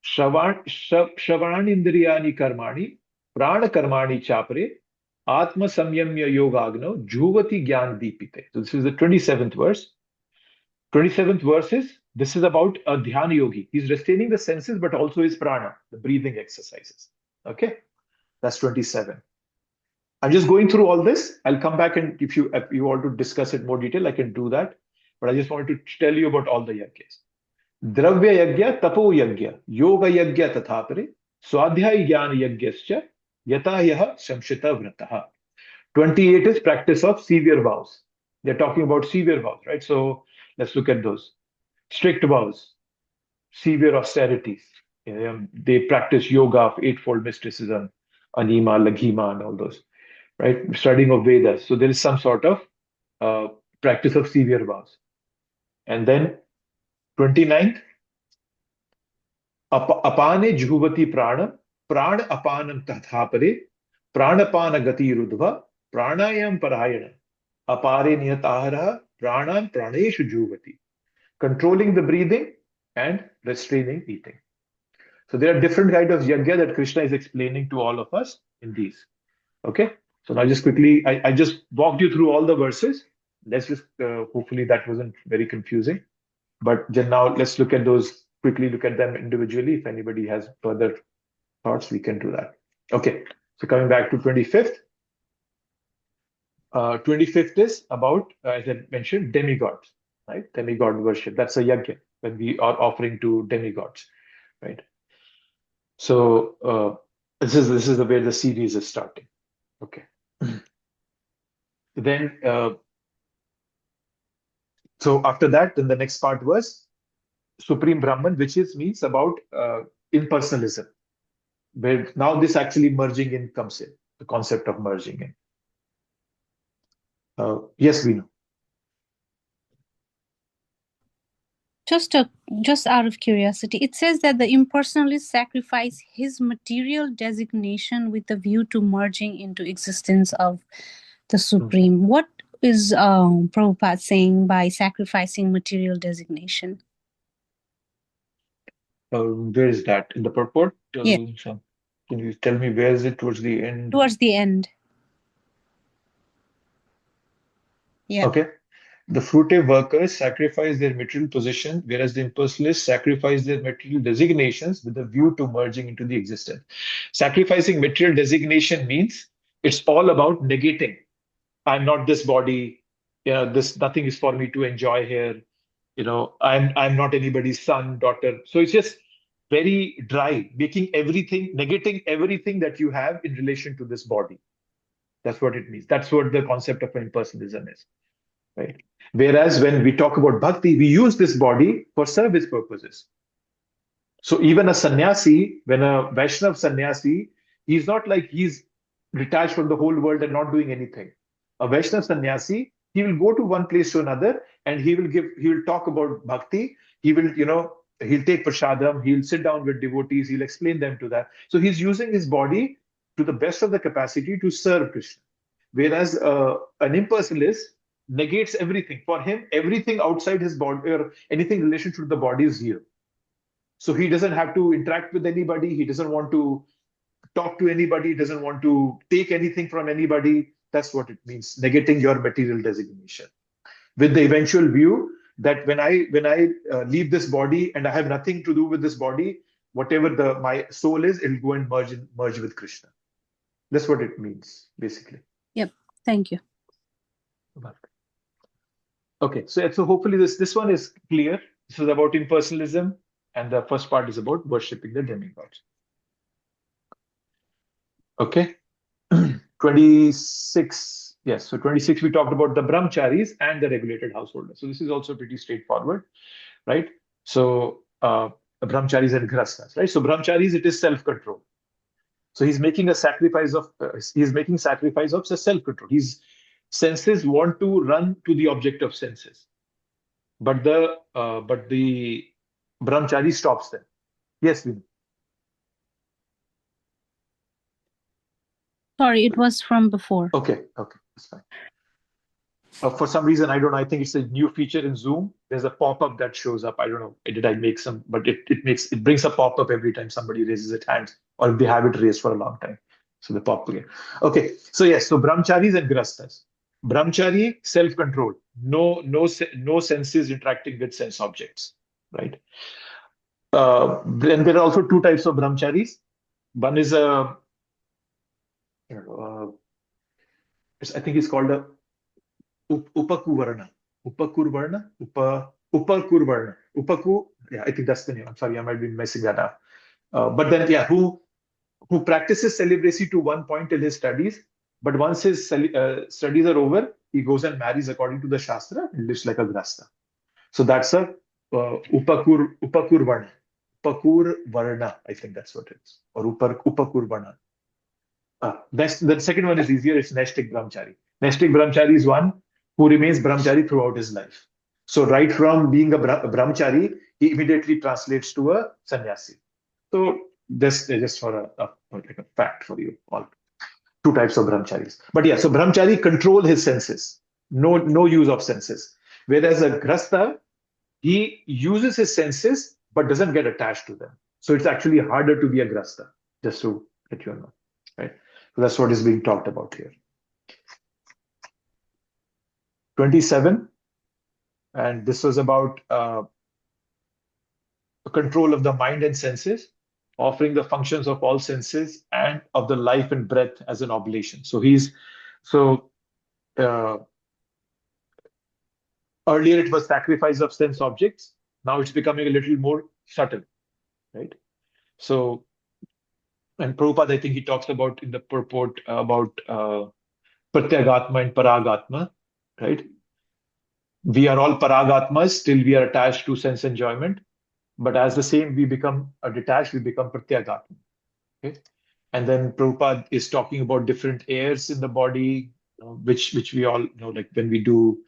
shravanindriyani karmani, prana karmani chapre, atma samyamya yogagno, jhuvati gyan deepite. So this is the 27th verse. 27th verse this is about a dhyana yogi. He's restraining the senses, but also his prana, the breathing exercises. Okay, that's 27. I'm just going through all this. I'll come back and if you want to discuss it more detail, I can do that. But I just wanted to tell you about all the yajnas. Dravya yajna, tapo yajna, yoga yajna tathapare, swadhyaya jnana yajnascha, Yata yaha shamshita vrataha. 28 is practice of severe vows. They're talking about severe vows, right? So let's look at those. Strict vows, severe austerities. They practice yoga of eightfold mysticism, anima, laghima, and all those, right? Studying of Vedas. So there is some sort of practice of severe vows. And then 29th, apane juhuvati prana, prana apanam tathapare, pranapana gati rudva, pranayam parayana, apare niyatahara, pranam praneshu juhuvati. Controlling the breathing and restraining eating. So there are different kinds of yajna that Krishna is explaining to all of us in these. Okay. So now just quickly, I just walked you through all the verses. Let's just, hopefully that wasn't very confusing. But then now let's look at those, quickly look at them individually. If anybody has further thoughts, we can do that. Okay. So coming back to 25th. 25th is about, as I mentioned, demigods, right? Demigod worship. That's a yajna when we are offering to demigods, right? So this is the way the series is starting. Okay. Then so after that, then the next part was Supreme Brahman, which means about impersonalism, where now this actually merging in comes in, the concept of merging in. Yes, we know. Just out of curiosity, it says that the impersonalist sacrifice his material designation with a view to merging into existence of the Supreme. What is Prabhupada saying by sacrificing material designation? Where is that in the purport? Yeah. Can you tell me where is it towards the end? Towards the end. Yeah. Okay. The fruitive workers sacrifice their material position, whereas the impersonalists sacrifice their material designations with a view to merging into the existence. Sacrificing material designation means it's all about negating. I'm not this body. This nothing is for me to enjoy here. I'm not anybody's son, daughter. So it's just very dry, negating everything that you have in relation to this body. That's what it means. That's what the concept of impersonalism is. Right. Whereas when we talk about bhakti, we use this body for service purposes. So even a sannyasi, when a Vaishnav sannyasi, he's not like he's detached from the whole world and not doing anything. A Vaishnav sannyasi, he will go to one place to another and he will talk about bhakti. He will, he'll take prasadam, he'll sit down with devotees, he'll explain them to that. So he's using his body to the best of the capacity to serve Krishna. Whereas an impersonalist negates everything. For him, everything outside his body or anything in relation to the body is zero. So he doesn't have to interact with anybody. He doesn't want to talk to anybody. He doesn't want to take anything from anybody. That's what it means, negating your material designation. With the eventual view that when I leave this body and I have nothing to do with this body, whatever my soul is, it'll go and merge with Krishna. That's what it means, basically. Yep. Thank you. Okay, so hopefully this one is clear. This is about impersonalism, and the first part is about worshipping the demigods. Okay, 26. Yes, so 26 we talked about the brahmacharis and the regulated householders. So this is also pretty straightforward, right? So brahmacharis and grihasthas, right? So brahmacharis, it is self-control. So he's making a sacrifice of self-control. His senses want to run to the object of senses, but the brahmachari stops them. Yes, Vinu. Sorry, it was from before. Okay, that's fine. For some reason, I don't know. I think it's a new feature in Zoom. There's a pop-up that shows up. I don't know. Did I make some? But it brings a pop-up every time somebody raises a hand, or if they have it raised for a long time. So they pop again. Okay. So yes. So brahmacharis and grihasthas. Brahmachari, self-control. No senses interacting with sense objects. Right. Then there are also two types of brahmacharis. One is I think it's called a Upakurvarna. Yeah, I think that's the name. I'm sorry, I might be messing that up. But then, yeah, who who practices celibacy to one point in his studies, but once his studies are over, he goes and marries according to the Shastra and lives like a grasta. So that's a upakur varna. Upakur varna, I think that's what it is. Or upakur varna. The second one is easier. It's Naishtik Brahmachari. Naishtik Brahmachari is one who remains Brahmachari throughout his life. So right from being a Brahmachari, he immediately translates to a sannyasi. So this is just for like a fact for you all. Two types of brahmacharis. But yeah, so brahmachari control his senses. No use of senses. Whereas a grasta, he uses his senses but doesn't get attached to them. So it's actually harder to be a grasta, just to let you know. Right? So that's what is being talked about here. 27, and this was about control of the mind and senses, offering the functions of all senses and of the life and breath as an oblation. So earlier it was sacrifice of sense objects. Now it's becoming a little more subtle, right? So, and Prabhupada, I think he talks about in the purport about pratyagatma and paragatma, right? We are all paragatmas till we are attached to sense enjoyment. But as the same we become detached, we become pratyagatma. Okay? And then Prabhupada is talking about different airs in the body, which we all know, like when we do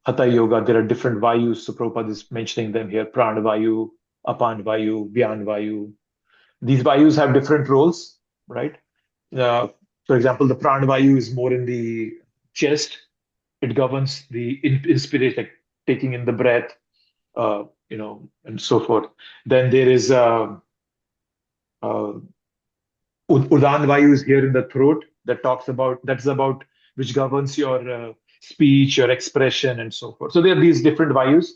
Hatha Yoga, there are different vayus. So Prabhupada is mentioning them here: Prana Vayu, Apan Vayu, Vyan Vayu. These vayus have different roles, right? For example, the Prana Vayu is more in the chest. It governs the inspiration, like taking in the breath, and so forth. Then there is Udan Vayu is here in the throat that's about which governs your speech, your expression, and so forth. So there are these different Vayus.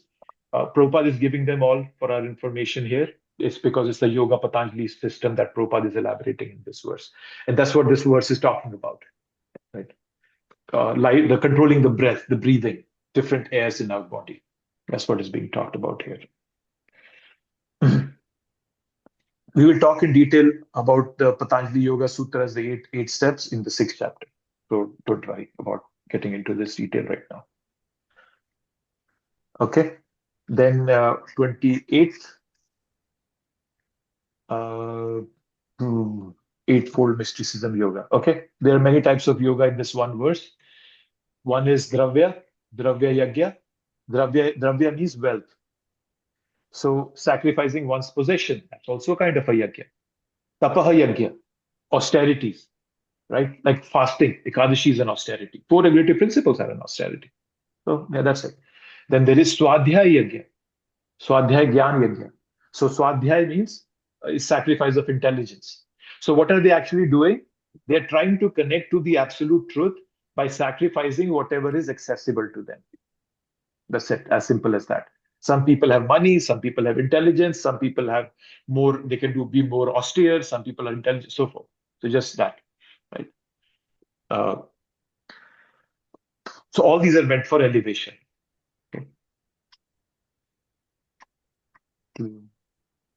Prabhupada is giving them all for our information here. It's because it's the Yoga Patanjali system that Prabhupada is elaborating in this verse. And that's what this verse is talking about, right? Like the controlling the breath, the breathing, different airs in our body. That's what is being talked about here. We will talk in detail about the Patanjali Yoga Sutras, the eight steps in the 6th chapter. So don't worry about getting into this detail right now. Okay. Then 28th, Eightfold Mysticism Yoga. Okay. There are many types of yoga in this one verse. One is Dravya Yagya. Dravya means wealth. So sacrificing one's possession, that's also kind of a yagya. Tapaha yagya, austerities, right? Like fasting, Ekadashi is an austerity. 4 regulative principles are an austerity. So yeah, that's it. Then there is Swadhyaya yagya, Swadhyaya Gyan yagya. So Swadhyaya means is sacrifice of intelligence. So what are they actually doing? They're trying to connect to the absolute truth by sacrificing whatever is accessible to them. That's it, as simple as that. Some people have money, some people have intelligence, some people have more, they can be more austere, some people are intelligent, so forth. So just that, right? So all these are meant for elevation. Okay.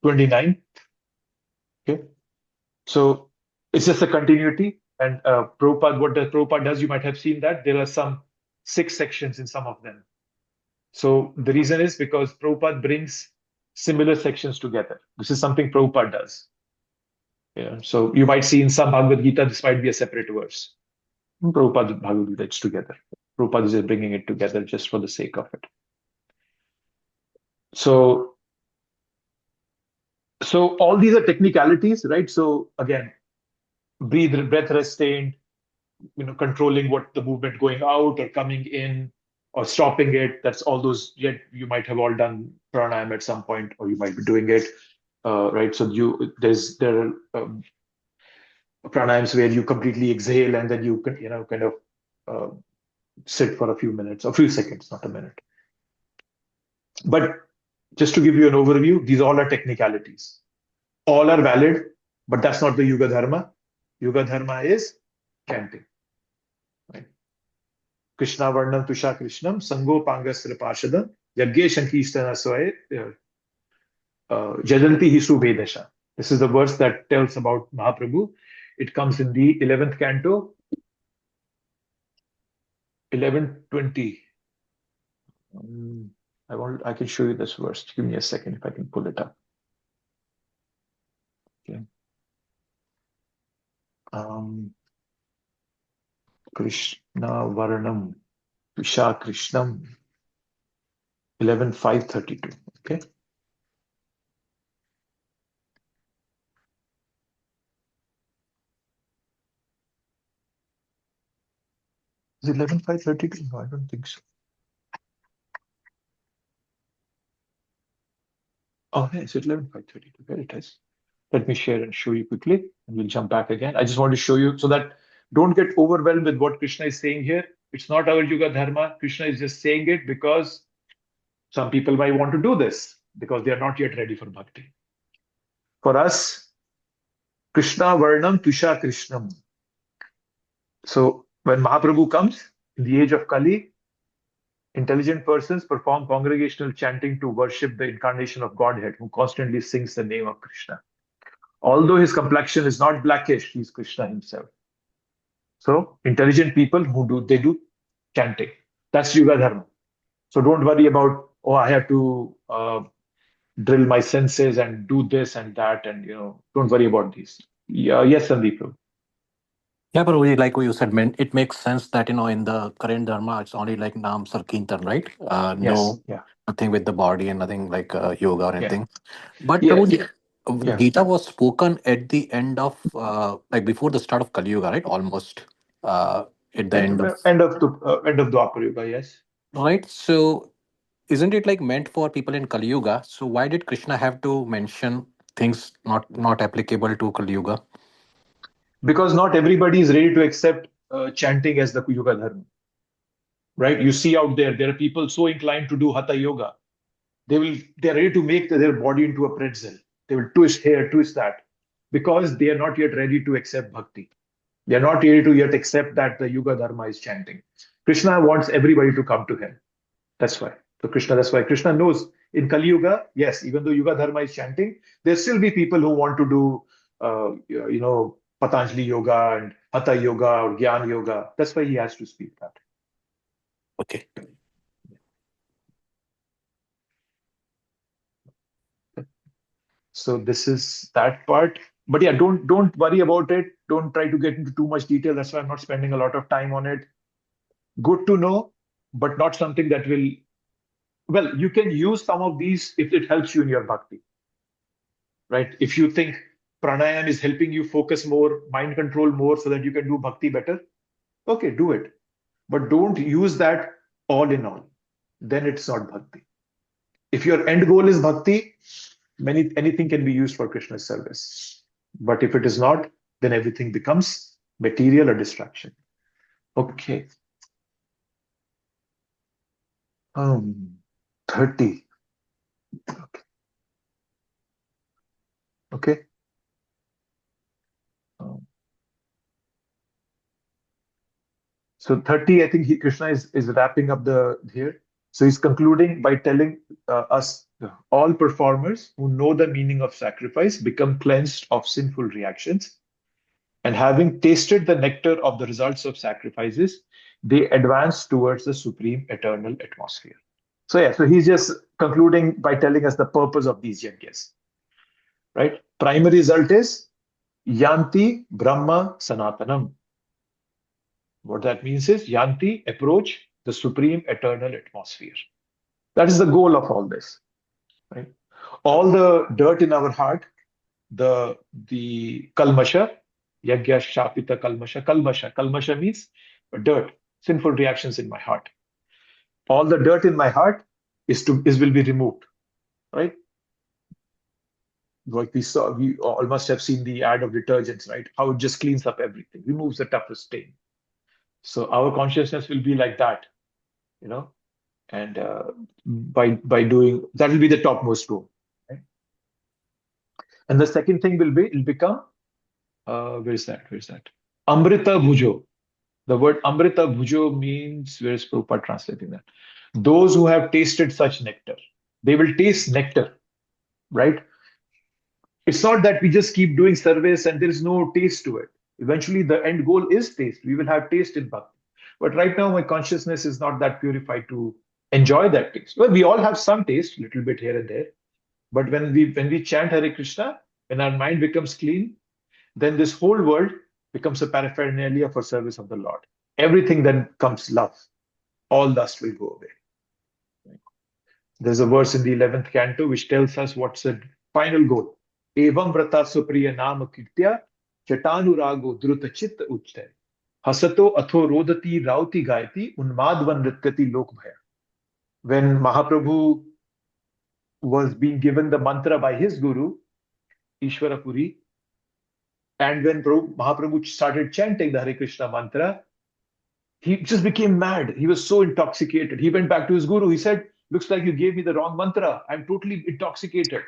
29. Okay. So it's just a continuity. And Prabhupada, what Prabhupada does, you might have seen that there are some 6 sections in some of them. So the reason is because Prabhupada brings similar sections together. This is something Prabhupada does. Yeah. So you might see in some Bhagavad Gita, this might be a separate verse. Prabhupada Bhagavad Gita, it's together. Prabhupada is bringing it together just for the sake of it. So all these are technicalities, right? So again, breath restraint, controlling what the movement going out or coming in, or stopping it. That's all those. Yet you might have all done pranayama at some point, or you might be doing it, right? So there are pranayams where you completely exhale and then you kind of sit for a few minutes, a few seconds, not a minute. But just to give you an overview, these all are technicalities. All are valid, but that's not the Yuga Dharma. Yuga Dharma is chanting. Right? Krishna Varnam Tusha Krishnam Sango Pangasra Pashadam Yagye Shankishtana Soe Jajanti Hisu Vedasha. This is the verse that tells about Mahaprabhu. It comes in the 11th canto, 11:20. I can show you this verse. Give me a second if I can pull it up. Okay. Krishna Varnam Visha Krishnam 11:532. Okay. Is it 11:532? No, I don't think so. Oh, yeah, it's 11:532. There it is. Let me share and show you quickly, and we'll jump back again. I just want to show you so that don't get overwhelmed with what Krishna is saying here. It's not our Yuga Dharma. Krishna is just saying it because some people might want to do this because they are not yet ready for bhakti. For us, Krishna Varnam Tusha Krishnam. So when Mahaprabhu comes in the age of Kali, intelligent persons perform congregational chanting to worship the incarnation of Godhead, who constantly sings the name of Krishna. Although his complexion is not blackish, he's Krishna himself. So intelligent people who do chanting. That's Yuga Dharma. So don't worry about, oh, I have to drill my senses and do this and that, and don't worry about these. Yes, Sandeep. Yeah, but like what you said, man, it makes sense that in the current dharma, it's only like Nam Sarkintan, right? Yes. No, Yeah. nothing with the body and nothing like yoga or Yeah. anything. But Yeah. Prabhuji, Yeah. Gita was spoken at the end of like before the start of Kali Yuga, right? Almost at the end of End of Dwapar Yuga. Yes. right. So isn't it like meant for people in Kali Yuga? So why did Krishna have to mention things not applicable to Kali Yuga? Because not everybody is ready to accept chanting as the Yuga Dharma. Right? You see out there are people so inclined to do Hatha Yoga. They're ready to make their body into a pretzel. They will twist here, twist that, because they are not yet ready to accept bhakti. They are not ready to yet accept that the Yuga Dharma is chanting. Krishna wants everybody to come to him. That's why. That's why Krishna knows in Kali Yuga, yes, even though Yuga Dharma is chanting, there still be people who want to do, Patanjali Yoga and Hatha Yoga or Gyan Yoga. That's why he has to speak that. Okay. So this is that part. But yeah, don't worry about it. Don't try to get into too much detail. That's why I'm not spending a lot of time on it. Good to know, but not something that will. Well, you can use some of these if it helps you in your bhakti, right? If you think pranayam is helping you focus more, mind control more, so that you can do bhakti better, okay, do it. But don't use that all in all. Then it's not bhakti. If your end goal is bhakti, anything can be used for Krishna's service. But if it is not, then everything becomes material or distraction. Okay. 30. Okay. So 30, I think Krishna is wrapping up here. So he's concluding by telling us all performers who know the meaning of sacrifice become cleansed of sinful reactions. And having tasted the nectar of the results of sacrifices, they advance towards the supreme eternal atmosphere. So yeah, so he's just concluding by telling us the purpose of these yajnas. Right? Primary result is Yanti Brahma Sanatanam. What that means is Yanti, approach the supreme eternal atmosphere. That is the goal of all this. Right? All the dirt in our heart, the kalmasha, yagya shapita kalmasha means dirt, sinful reactions in my heart. All the dirt in my heart will be removed. Right? Like we all must have seen the ad of detergents, right? How it just cleans up everything, removes the toughest stain. So our consciousness will be like that, and by doing that will be the topmost goal. Right? And the second thing it'll become, where's that? Amrita Bhujo. The word Amrita Bhujo means, where is Prabhupada translating that? Those who have tasted such nectar. They will taste nectar, right? It's not that we just keep doing service and there is no taste to it. Eventually, the end goal is taste. We will have taste in bhakti. But right now, my consciousness is not that purified to enjoy that taste. Well, we all have some taste, a little bit here and there. But when we chant Hare Krishna, when our mind becomes clean, then this whole world becomes a paraphernalia for service of the Lord. Everything then comes love. All lust will go away. There's a verse in the 11th canto which tells us what's the final goal. Evam vrata supriya nama kirtya chatanurago druta chitta uchte. Hasato atho rodati rauti gayati unmadvan ritkati lok bhaya. When Mahaprabhu was being given the mantra by his guru, Ishwarapuri, and when Mahaprabhu started chanting the Hare Krishna mantra, he just became mad. He was so intoxicated. He went back to his guru. He said, "Looks like you gave me the wrong mantra. I'm totally intoxicated."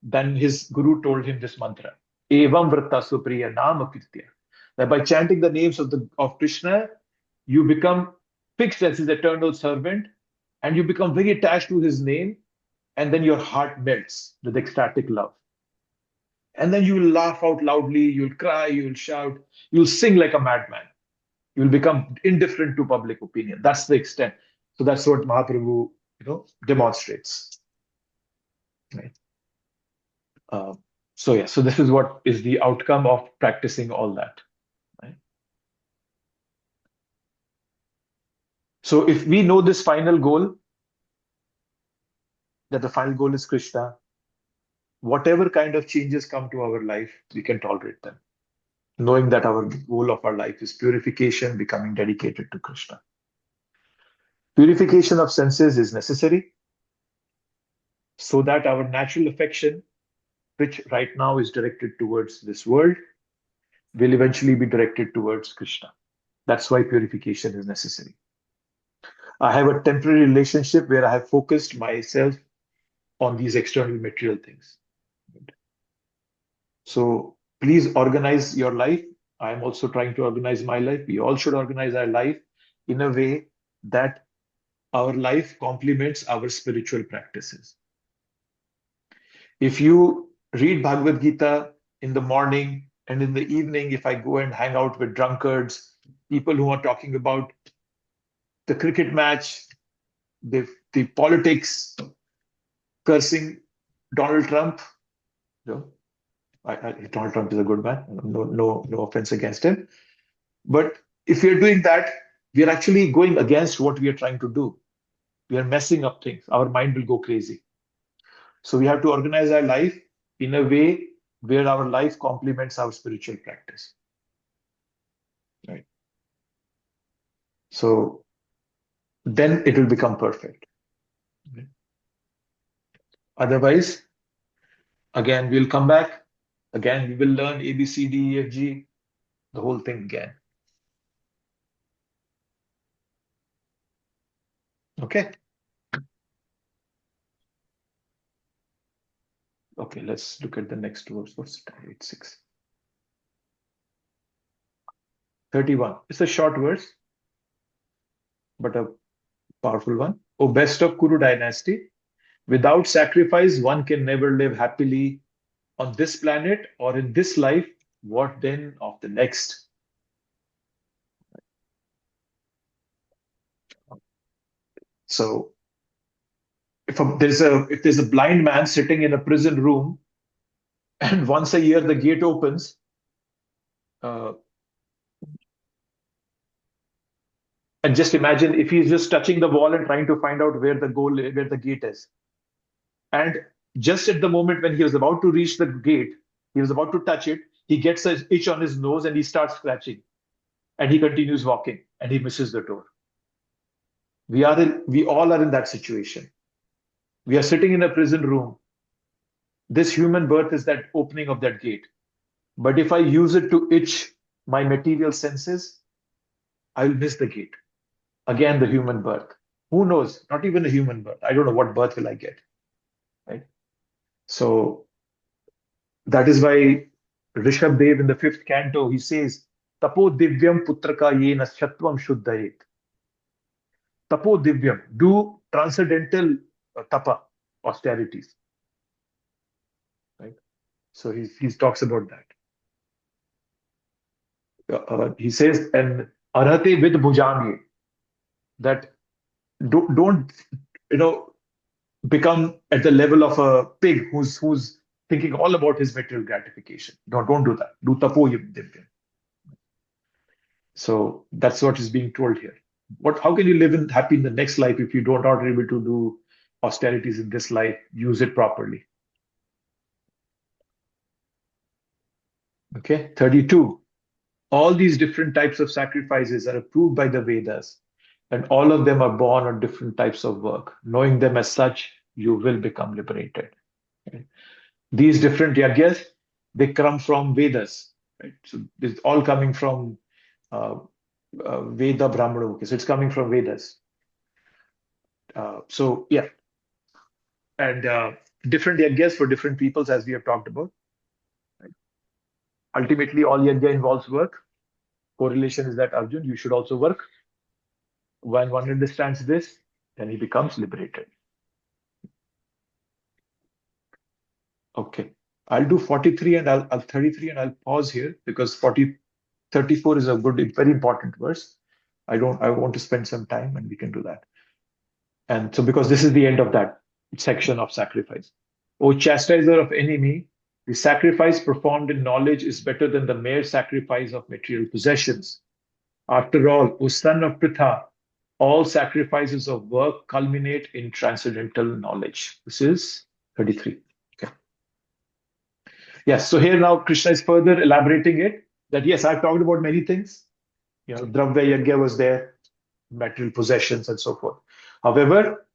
Then his guru told him this mantra, Evam Vrata Supriya Nama Kirtya. That by chanting the names of Krishna, you become fixed as his eternal servant, and you become very attached to his name, and then your heart melts with ecstatic love. And then you will laugh out loudly, you'll cry, you'll shout, you'll sing like a madman. You'll become indifferent to public opinion. That's the extent. So that's what Mahaprabhu, demonstrates. Right? So this is what is the outcome of practicing all that. Right? So if we know this final goal, that the final goal is Krishna, whatever kind of changes come to our life, we can tolerate them, knowing that our goal of our life is purification, becoming dedicated to Krishna. Purification of senses is necessary so that our natural affection, which right now is directed towards this world, will eventually be directed towards Krishna. That's why purification is necessary. I have a temporary relationship where I have focused myself on these external material things. So please organize your life. I am also trying to organize my life. We all should organize our life in a way that our life complements our spiritual practices. If you read Bhagavad Gita in the morning and in the evening, if I go and hang out with drunkards, people who are talking about the cricket match, the politics, cursing Donald Trump, Donald Trump is a good man. No offense against him. But if we are doing that, we are actually going against what we are trying to do. We are messing up things. Our mind will go crazy. So we have to organize our life in a way where our life complements our spiritual practice. Right? So then it will become perfect. Right? Otherwise, again, we'll come back. Again, we will learn A, B, C, D, E, F, G, the whole thing again. Okay? Okay, let's look at the next verse. What's it? 8:6. 31. It's a short verse, but a powerful one. O best of Kuru dynasty, without sacrifice, one can never live happily on this planet or in this life. What then of the next? So if there's a blind man sitting in a prison room, and once a year the gate opens, and just imagine if he's just touching the wall and trying to find out where the gate is. And just at the moment when he was about to reach the gate, he was about to touch it, he gets an itch on his nose and he starts scratching. And he continues walking and he misses the door. We all are in that situation. We are sitting in a prison room. This human birth is that opening of that gate. But if I use it to itch my material senses, I will miss the gate. Again, the human birth. Who knows? Not even a human birth. I don't know what birth will I get. Right? So that is why Rishabh Dev in the 5th canto, he says, Tapo divyam putraka yena shatvam shuddhayet. Tapo divyam, do transcendental tapa, austerities. Right? So he talks about that. he says, and arhate with bhujangi, that don't become at the level of a pig who's thinking all about his material gratification. Don't do that. Do tapo yudhya. So that's what is being told here. How can you live happy in the next life if you don't are able to do austerities in this life, use it properly? Okay, 32. All these different types of sacrifices are approved by the Vedas, and all of them are born on different types of work. Knowing them as such, you will become liberated. Okay? These different yagyas, they come from Vedas. Right? So it's all coming from Veda Brahmana. Okay? So it's coming from Vedas. So yeah, and different yagyas for different peoples, as we have talked about. Right? Ultimately, all yagya involves work. Correlation is that Arjun, you should also work. When one understands this, then he becomes liberated. Okay, I'll do 43 and I'll 33 and I'll pause here because 34 is a good, very important verse. I want to spend some time and we can do that. And so because this is the end of that section of sacrifice. O chastiser of enemy, the sacrifice performed in knowledge is better than the mere sacrifice of material possessions. After all, O son of Pritha, all sacrifices of work culminate in transcendental knowledge. This is 33. Okay. Yes, so here now Krishna is further elaborating it, that yes, I've talked about many things. Dravya Yagya was there, material possessions and so forth. However,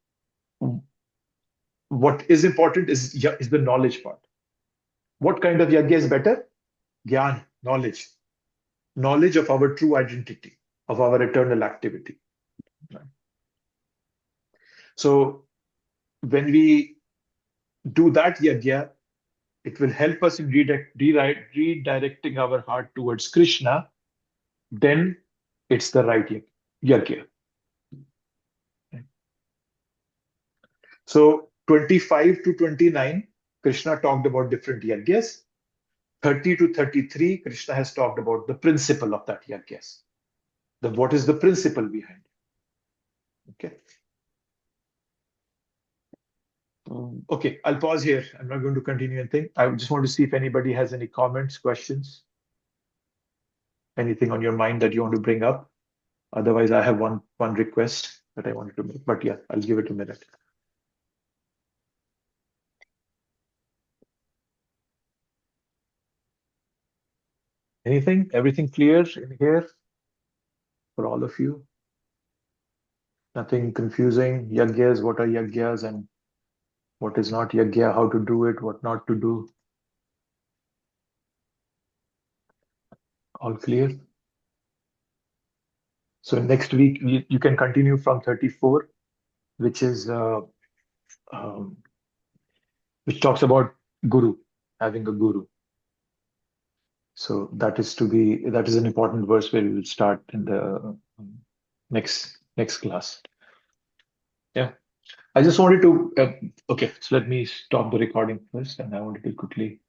what is important is the knowledge part. What kind of yagya is better? Gyan, knowledge. Knowledge of our true identity, of our eternal activity. So when we do that yagya, it will help us in redirecting our heart towards Krishna. Then it's the right yagya. So 25 to 29, Krishna talked about different yagyas. 30 to 33, Krishna has talked about the principle of that yagyas. What is the principle behind it? Okay. Okay, I'll pause here. I'm not going to continue anything. I just want to see if anybody has any comments, questions, anything on your mind that you want to bring up. Otherwise, I have one request that I wanted to make. But yeah, I'll give it a minute. Anything? Everything clear in here for all of you? Nothing confusing? Yagyas, what are yagyas and what is not yagya, how to do it, what not to do? All clear? So next week, you can continue from 34, which is which talks about guru, having a guru. So that is an important verse where we will start in the next class. Yeah, I just wanted to okay. So let me stop the recording first, and I wanted to quickly